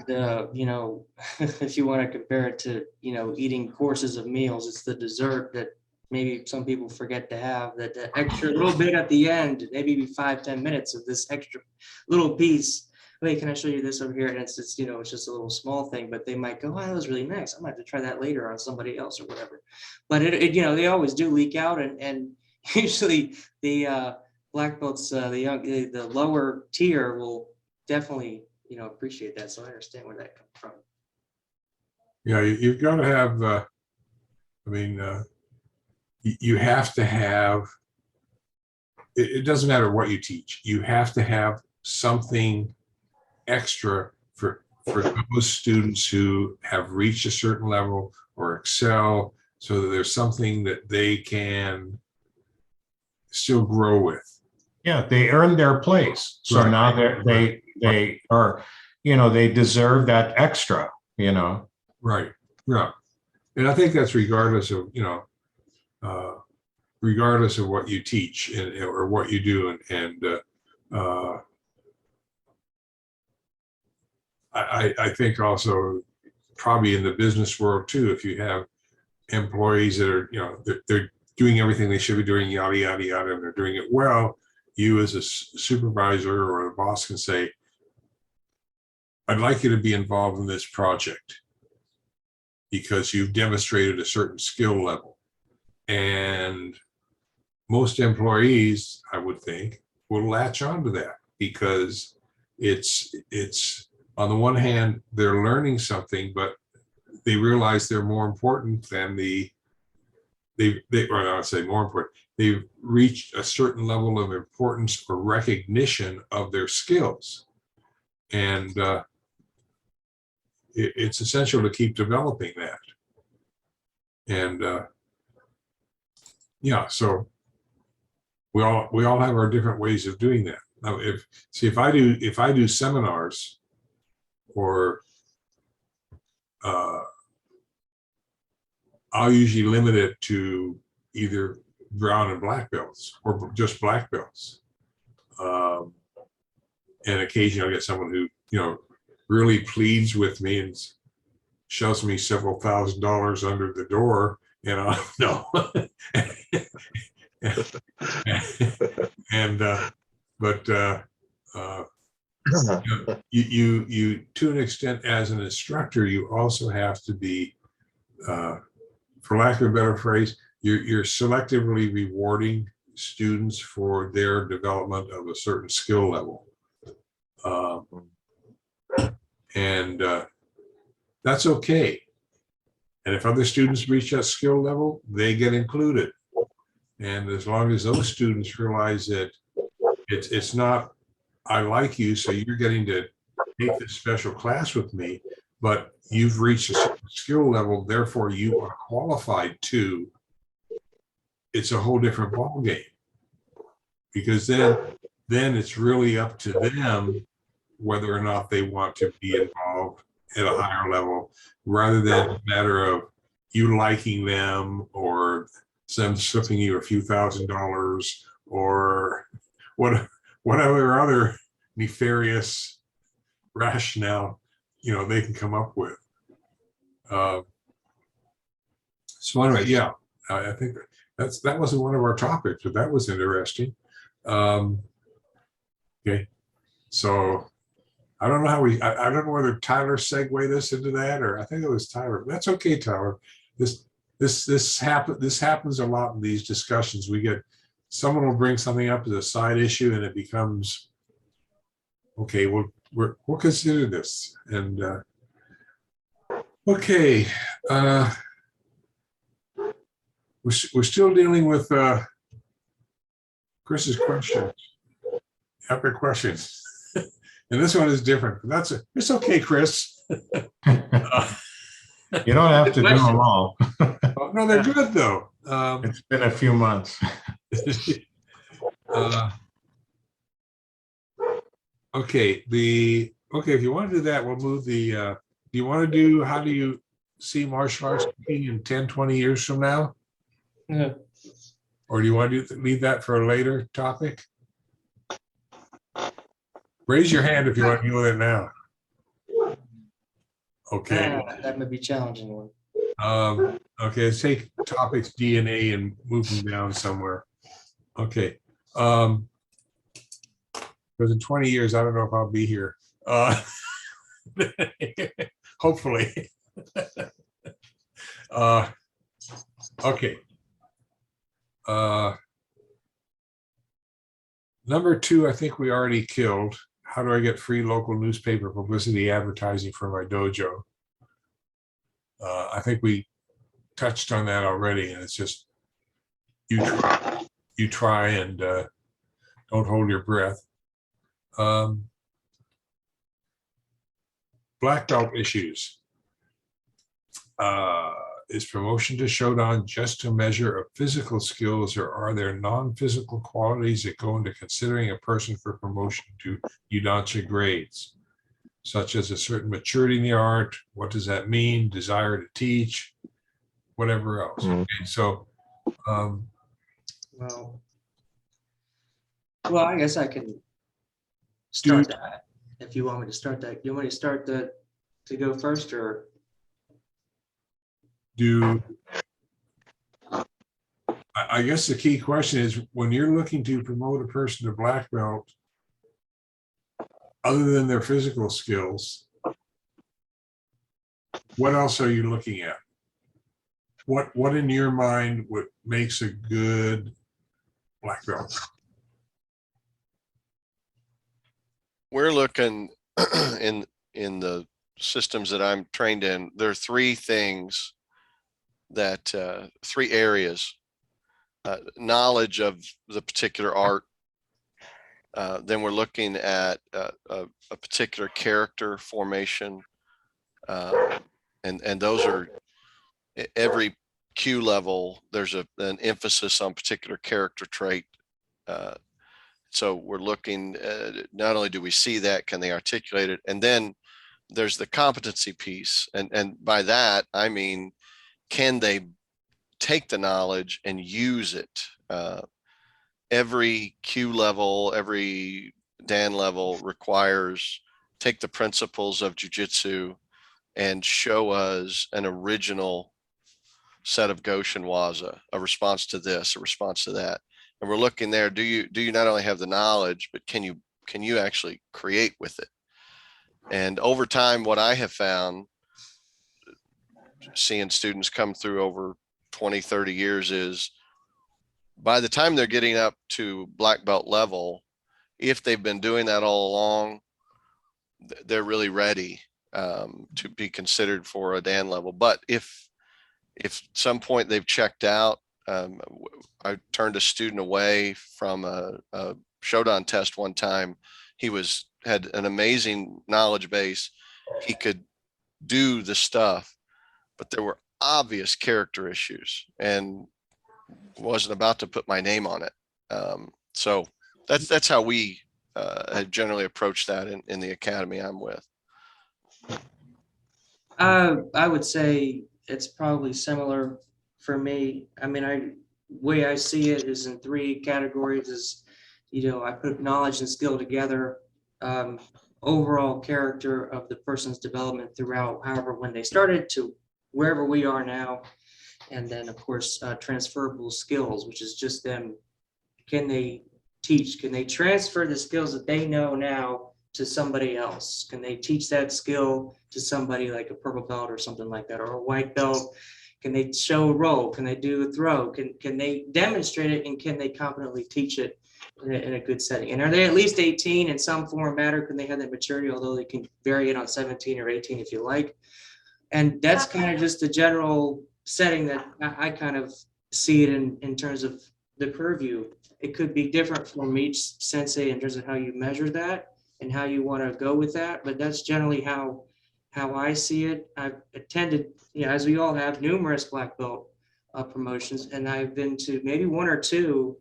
if you want to compare it to, eating courses of meals, it's the dessert that maybe some people forget to have, that the extra little bit at the end, maybe 5-10 minutes of this extra little piece. Wait, can I show you this over here? And it's it's just a little small thing, but they might go, oh, that was really nice. I might have to try that later on somebody else or whatever. But they always do leak out, and usually the black belts, the lower tier will definitely, appreciate that. So I understand where that comes from. Yeah, you've got to have, you have to have, it doesn't matter what you teach. You have to have something extra for those students who have reached a certain level or excel, so that there's something that they can still grow with. Yeah, they earned their place. So Right. now they are, they deserve that extra, Right. Yeah. And I think that's regardless of, regardless of what you teach or what you do. I think also probably in the business world too, if you have employees that are, they're doing everything they should be doing, yada, yada, yada, and they're doing it well, you as a supervisor or a boss can say, I'd like you to be involved in this project because you've demonstrated a certain skill level. And most employees, I would think, will latch onto that because it's on the one hand, they're learning something, but they realize they're more important than or I would say more important, they've reached a certain level of importance or recognition of their skills. And it's essential to keep developing that. And so we all have our different ways of doing that. Now, if I do seminars, or I'll usually limit it to either brown and black belts or just black belts. And occasionally I'll get someone who, really pleads with me and shoves me several $1,000s under the door, no. And you to an extent as an instructor, you also have to be, for lack of a better phrase, you're selectively rewarding students for their development of a certain skill level. And that's okay. And if other students reach that skill level, they get included. And as long as those students realize that it's not, I like you, so you're getting to take this special class with me, but you've reached a certain skill level, therefore you are qualified to, it's a whole different ballgame. Because then it's really up to them whether or not they want to be involved at a higher level, rather than a matter of you liking them or them slipping you a few $1,000s or whatever other nefarious rationale they can come up with. So anyway, yeah, I think that wasn't one of our topics, but that was interesting. Okay, so I don't know how I don't know whether Tyler segued this into that, or I think it was Tyler. That's okay, Tyler. This happens a lot in these discussions. We get someone will bring something up as a side issue, and it becomes okay. We'll consider this, and okay. We're still dealing with Chris's questions, epic questions. And this one is different. It's okay, Chris. You don't have to do them all. No, they're good though. It's been a few months. Okay, if you want to do that, we'll move the. Do you want to do? How do you see martial arts in 10, 20 years from now? Yeah. Or do you want to leave that for a later topic? Raise your hand if you want to deal with it now. Okay. That may be challenging one. Okay, let's take topics D and A and move them down somewhere. Okay. Because in 20 years, I don't know if I'll be here. Hopefully. Okay. Number 2, I think we already killed. How do I get free local newspaper publicity advertising for my dojo? I think we touched on that already, and it's just you try and don't hold your breath. Black belt issues. Is promotion to Shodan just a measure of physical skills, or are there non-physical qualities that go into considering a person for promotion to Yudansha grades, such as a certain maturity in the art? What does that mean? Desire to teach, whatever else. Okay, so Well, I guess I can start that if you want me to start that. You want me to start to go first, or? I guess the key question is, when you're looking to promote a person to black belt, other than their physical skills, what else are you looking at? What in your mind makes a good black belt? We're looking in the systems that I'm trained in. There are 3 things that 3 areas: knowledge of the particular art. Then we're looking at a particular character formation, and those are every Q level. There's an emphasis on particular character trait. So we're looking, not only do we see that, can they articulate it, and then there's the competency piece. And by that, I mean, can they take the knowledge and use it? Every Q level, every Dan level requires take the principles of jujitsu and show us an original set of Goshin Waza, a response to this, a response to that. And we're looking there, do you not only have the knowledge, but can you actually create with it? And over time, what I have found, seeing students come through over 20, 30 years, is by the time they're getting up to black belt level, if they've been doing that all along, they're really ready to be considered for a Dan level. But if some point they've checked out, I turned a student away from a Shodan test one time. He had an amazing knowledge base. He could do the stuff, but there were obvious character issues, and wasn't about to put my name on it. So that's how we have generally approached that in the academy I'm with. I would say it's probably similar for me. I mean, way I see it is in 3 categories. Is, I put knowledge and skill together, overall character of the person's development throughout, however, when they started to wherever we are now. And then, of course, transferable skills, which is just them. Can they teach? Can they transfer the skills that they know now to somebody else? Can they teach that skill to somebody like a purple belt or something like that, or a white belt? Can they show a roll? Can they do a throw? Can they demonstrate it, and can they competently teach it in a good setting? And are they at least 18 in some form or matter? Can they have that maturity, although they can vary it on 17 or 18 if you like? And that's kind of just the general setting that I kind of see it in terms of the purview. It could be different from each sensei in terms of how you measure that and how you want to go with that, but that's generally how I see it. I've attended, as we all have, numerous black belt promotions, and I've been to maybe 1 or 2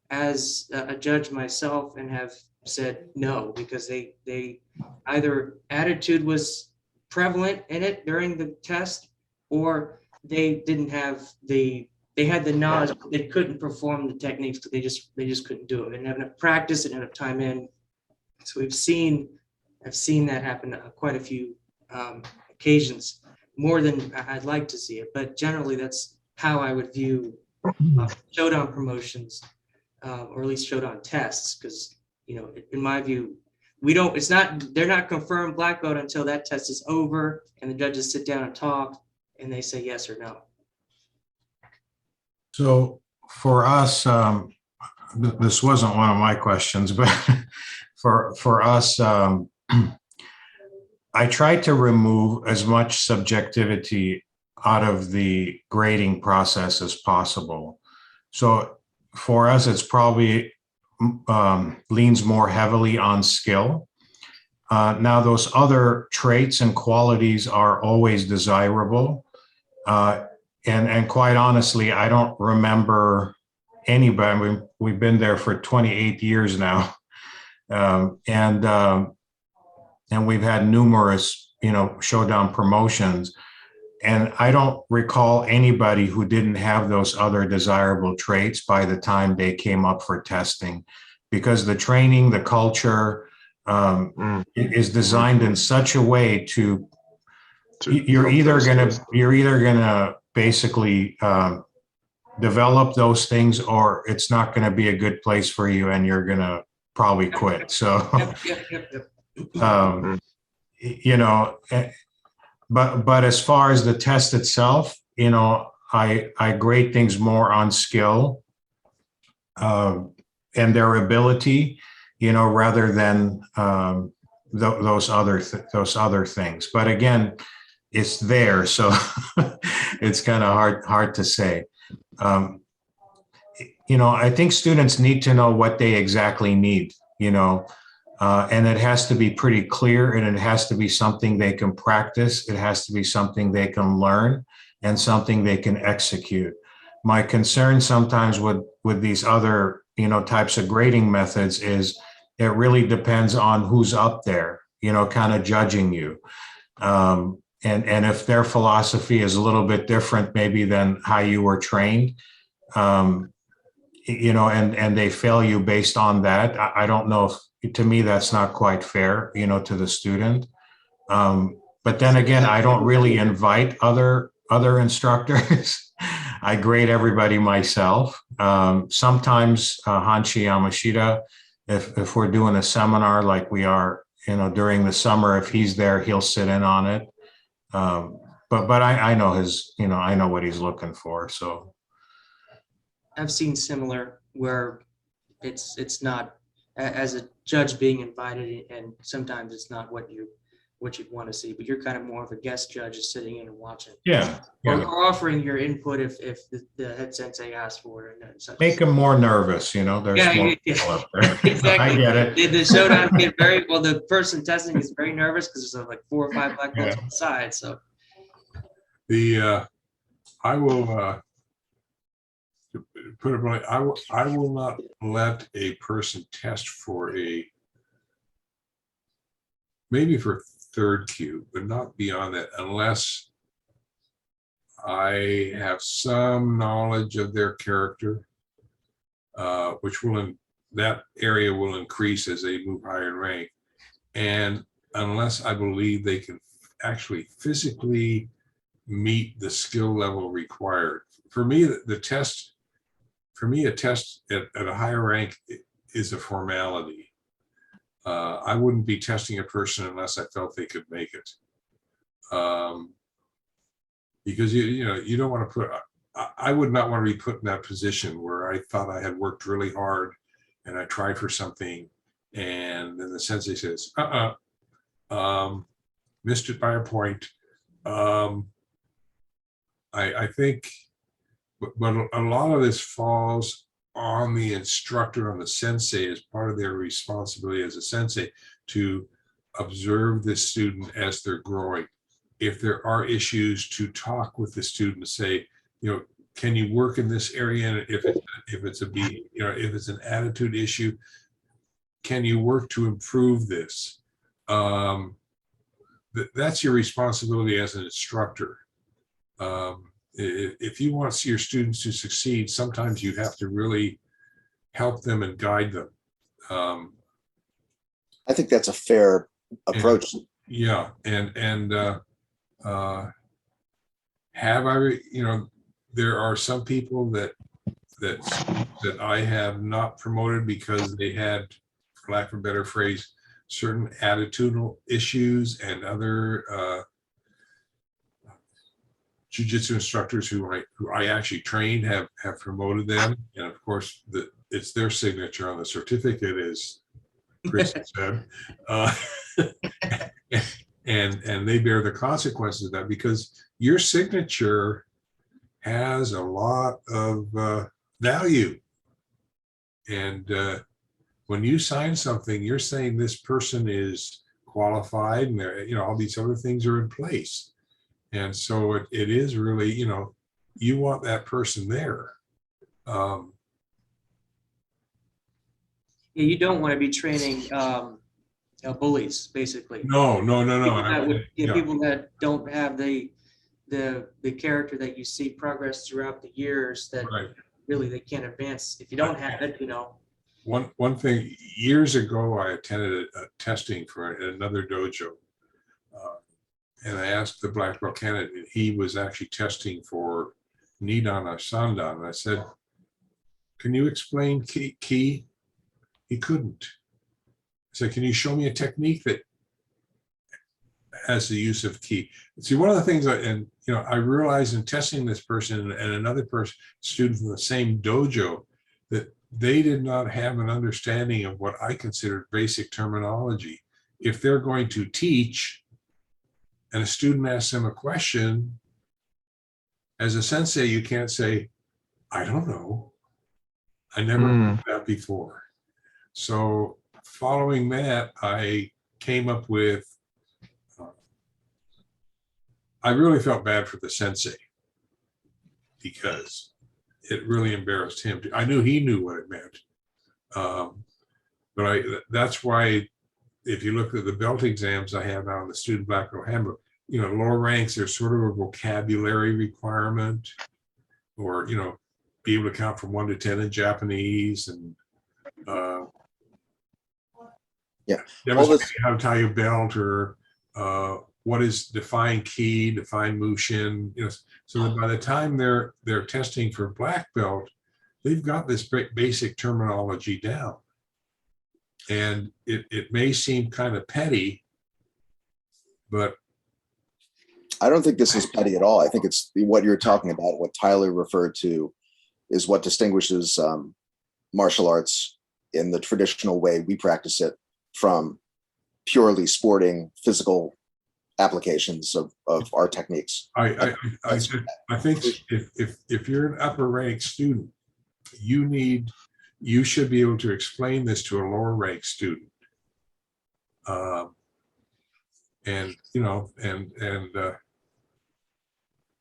as a judge myself, and have said no, because they either attitude was prevalent in it during the test, or they didn't have they had the knowledge, but they couldn't perform the techniques because they just couldn't do it. They didn't have enough practice, they didn't have time in. So I've seen that happen quite a few occasions, more than I'd like to see it. But generally, that's how I would view Shodan promotions, or at least Shodan tests, because in my view, they're not confirmed black belt until that test is over and the judges sit down and talk and they say yes or no. So for us, this wasn't one of my questions, but for us, I tried to remove as much subjectivity out of the grading process as possible. So for us, it's probably leans more heavily on skill. Now, those other traits and qualities are always desirable. And quite honestly, I don't remember anybody. We've been there for 28 years now. And we've had numerous, Shodan promotions. And I don't recall anybody who didn't have those other desirable traits by the time they came up for testing, because the training, the culture is designed in such a way to you're either gonna basically develop those things, or it's not going to be a good place for you, and you're gonna probably quit. So, But as far as the test itself, I grade things more on skill and their ability, rather than those other things. But again, it's there, so it's kind of hard to say. I think students need to know what they exactly need, and it has to be pretty clear, and it has to be something they can practice. It has to be something they can learn and something they can execute. My concern sometimes with these other, types of grading methods is it really depends on who's up there, kind of judging you. And if their philosophy is a little bit different, maybe than how you were trained, you know, and they fail you based on that, I don't know if, to me, that's not quite fair, you know, to the student. But then again, I don't really invite other instructors. I grade everybody myself. Sometimes Hanshi Yamashita, if we're doing a seminar like we are, you know, during the summer, if he's there, he'll sit in on it. But I know his, you know, I know what he's looking for. So I've seen similar where it's not as a judge being invited, and sometimes it's not what you'd want to see, but you're kind of more of a guest judge just sitting in and watching. yeah, Or offering your input if the head sensei asks for it. And such. make him more nervous, you know, there's more people up there. Exactly. I get it. The showdown get very well. The person testing is very nervous because there's like 4 or 5 black belts on the side. So I will put it bluntly, I will not let a person test for maybe for third cue, but not beyond that, unless I have some knowledge of their character, which that area will increase as they move higher in rank. And unless I believe they can actually physically meet the skill level required. For me, a test at a higher rank is a formality. I wouldn't be testing a person unless I felt they could make it. Because you don't want to put, I would not want to be put in that position where I thought I had worked really hard and I tried for something and then the sensei says, missed it by a point. I think, but a lot of this falls on the instructor, on the sensei, as part of their responsibility as a sensei to observe the student as they're growing. If there are issues, to talk with the student, to say, can you work in this area? And if it's if it's an attitude issue, can you work to improve this? That's your responsibility as an instructor. If you want to see your students to succeed, sometimes you have to really help them and guide them. I think that's a fair approach. There are some people that I have not promoted because they had, for lack of a better phrase, certain attitudinal issues, and other jiu-jitsu instructors who I actually trained have promoted them, and of course it's their signature on the certificate, as Chris said, and they bear the consequences of that, because your signature has a lot of value, and when you sign something, you're saying this person is qualified, and all these other things are in place. And so it is really, you want that person there. you don't want to be training bullies, basically. No. People that don't have the character that you see progress throughout the years, that really they can't advance if you don't have it. One thing, years ago, I attended a testing for another dojo. And I asked the black belt candidate, he was actually testing for Nidan or Sandan. And I said, can you explain ki? He couldn't. I said, can you show me a technique that has the use of ki? See, one of the things, I realized in testing this person and another student from the same dojo, that they did not have an understanding of what I considered basic terminology. If they're going to teach, and a student asks them a question, as a sensei, you can't say, I don't know. I never heard that before. So following that, I came up with, I really felt bad for the sensei, because it really embarrassed him. I knew he knew what it meant. But that's why, if you look at the belt exams I have now in the student black belt handbook, lower ranks, there's sort of a vocabulary requirement, or, be able to count from 1 to 10 in Japanese, and demonstrating how to tie your belt, or what is define ki, define mushin, so that by the time they're testing for black belt, they've got this basic terminology down. And it may seem kind of petty, but I don't think this is petty at all. I think it's what you're talking about, what Tyler referred to, is what distinguishes martial arts in the traditional way we practice it from purely sporting physical applications of our techniques. I think if you're an upper rank student, you should be able to explain this to a lower rank student.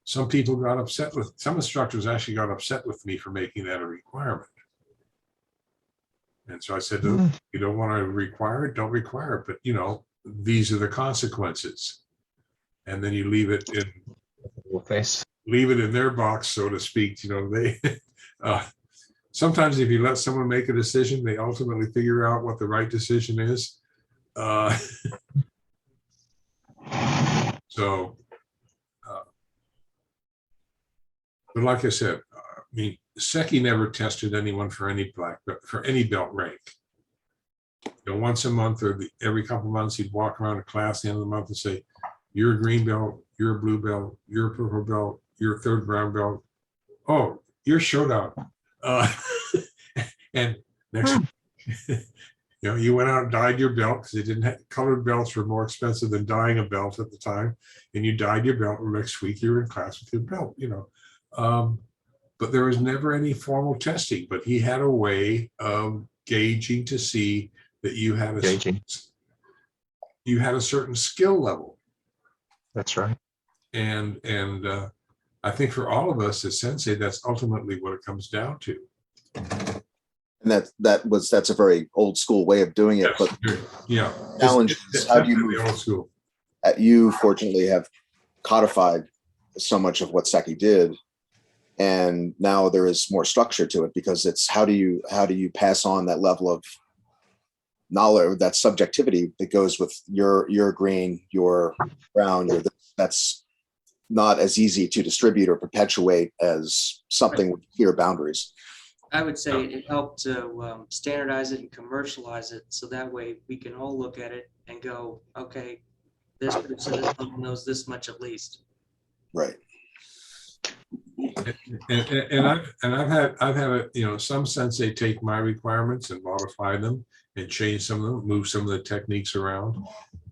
Some people got upset with, some instructors actually got upset with me for making that a requirement. And so I said, you don't want to require it, don't require it, but these are the consequences. And then you leave it in their box, so to speak. They sometimes if you let someone make a decision, they ultimately figure out what the right decision is. But like I said, Seki never tested anyone for any belt rank. Once a month or every couple of months, he'd walk around a class at the end of the month and say, "You're a green belt, you're a blue belt, you're a purple belt, you're a third brown belt. Oh, you're Shodan." And next, you went out and dyed your belt, because they didn't have, colored belts were more expensive than dyeing a belt at the time. And you dyed your belt, and next week you were in class with your belt, But there was never any formal testing, but he had a way of gauging to see that you had a certain skill level. That's right. And I think for all of us as sensei, that's ultimately what it comes down to. And that's a very old school way of doing it. But yeah, challenge is how do you move? Old school. You fortunately have codified so much of what Seki did, and now there is more structure to it, because it's how do you pass on that level of knowledge, that subjectivity that goes with your green, your brown, that's not as easy to distribute or perpetuate as something with clear boundaries. I would say it helped to standardize it and commercialize it, so that way we can all look at it and go, okay, this person knows this much at least. Right. And I've had some sensei take my requirements and modify them and change some of them, move some of the techniques around,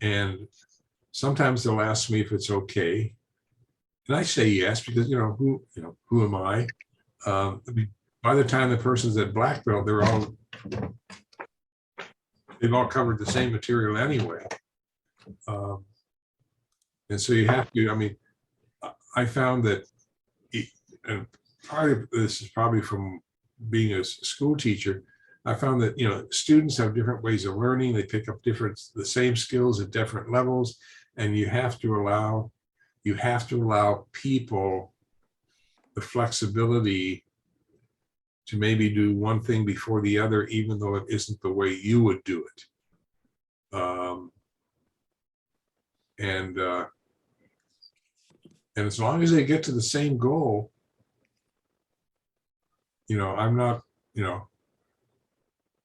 and sometimes they'll ask me if it's okay, and I say yes, because who am I? By the time the person's at black belt, they've all covered the same material anyway, and so you have to. I found that, and part of this is probably from being a school teacher, I found that students have different ways of learning. They pick up the same skills at different levels, and you have to allow people the flexibility to maybe do one thing before the other, even though it isn't the way you would do it. And as long as they get to the same goal, I'm not,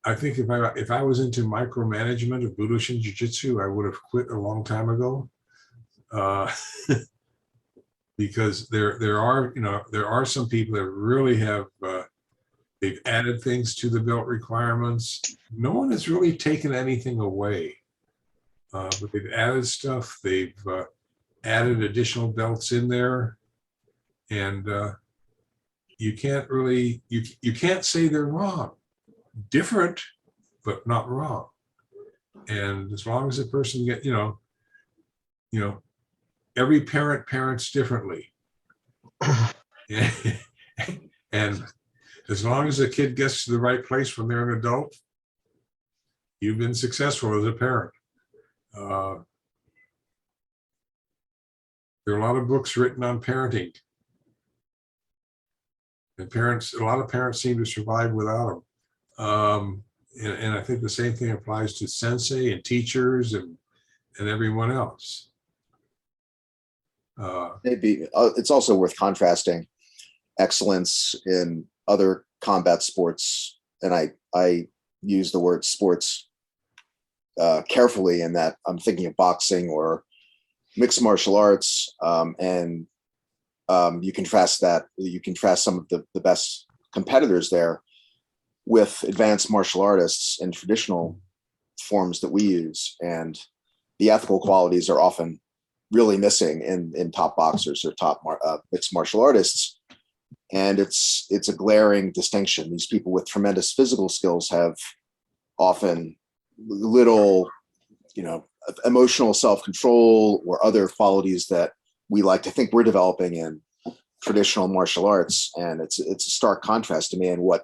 I think if I was into micromanagement of Budoshin Jujitsu, I would have quit a long time ago. Because there are some people that really have, they've added things to the belt requirements. No one has really taken anything away, but they've added stuff. They've added additional belts in there, and you can't really, you can't say they're wrong. Different, but not wrong. And as long as the person get, every parent parents differently. And as long as the kid gets to the right place when they're an adult, you've been successful as a parent. There are a lot of books written on parenting. And a lot of parents seem to survive without them. And I think the same thing applies to sensei and teachers and everyone else. Maybe it's also worth contrasting excellence in other combat sports, and I use the word sports carefully in that I'm thinking of boxing or mixed martial arts, and you contrast some of the best competitors there with advanced martial artists in traditional forms that we use, and the ethical qualities are often really missing in top boxers or top mixed martial artists. And it's a glaring distinction. These people with tremendous physical skills have often little, emotional self-control or other qualities that we like to think we're developing in traditional martial arts. And it's a stark contrast to me. And what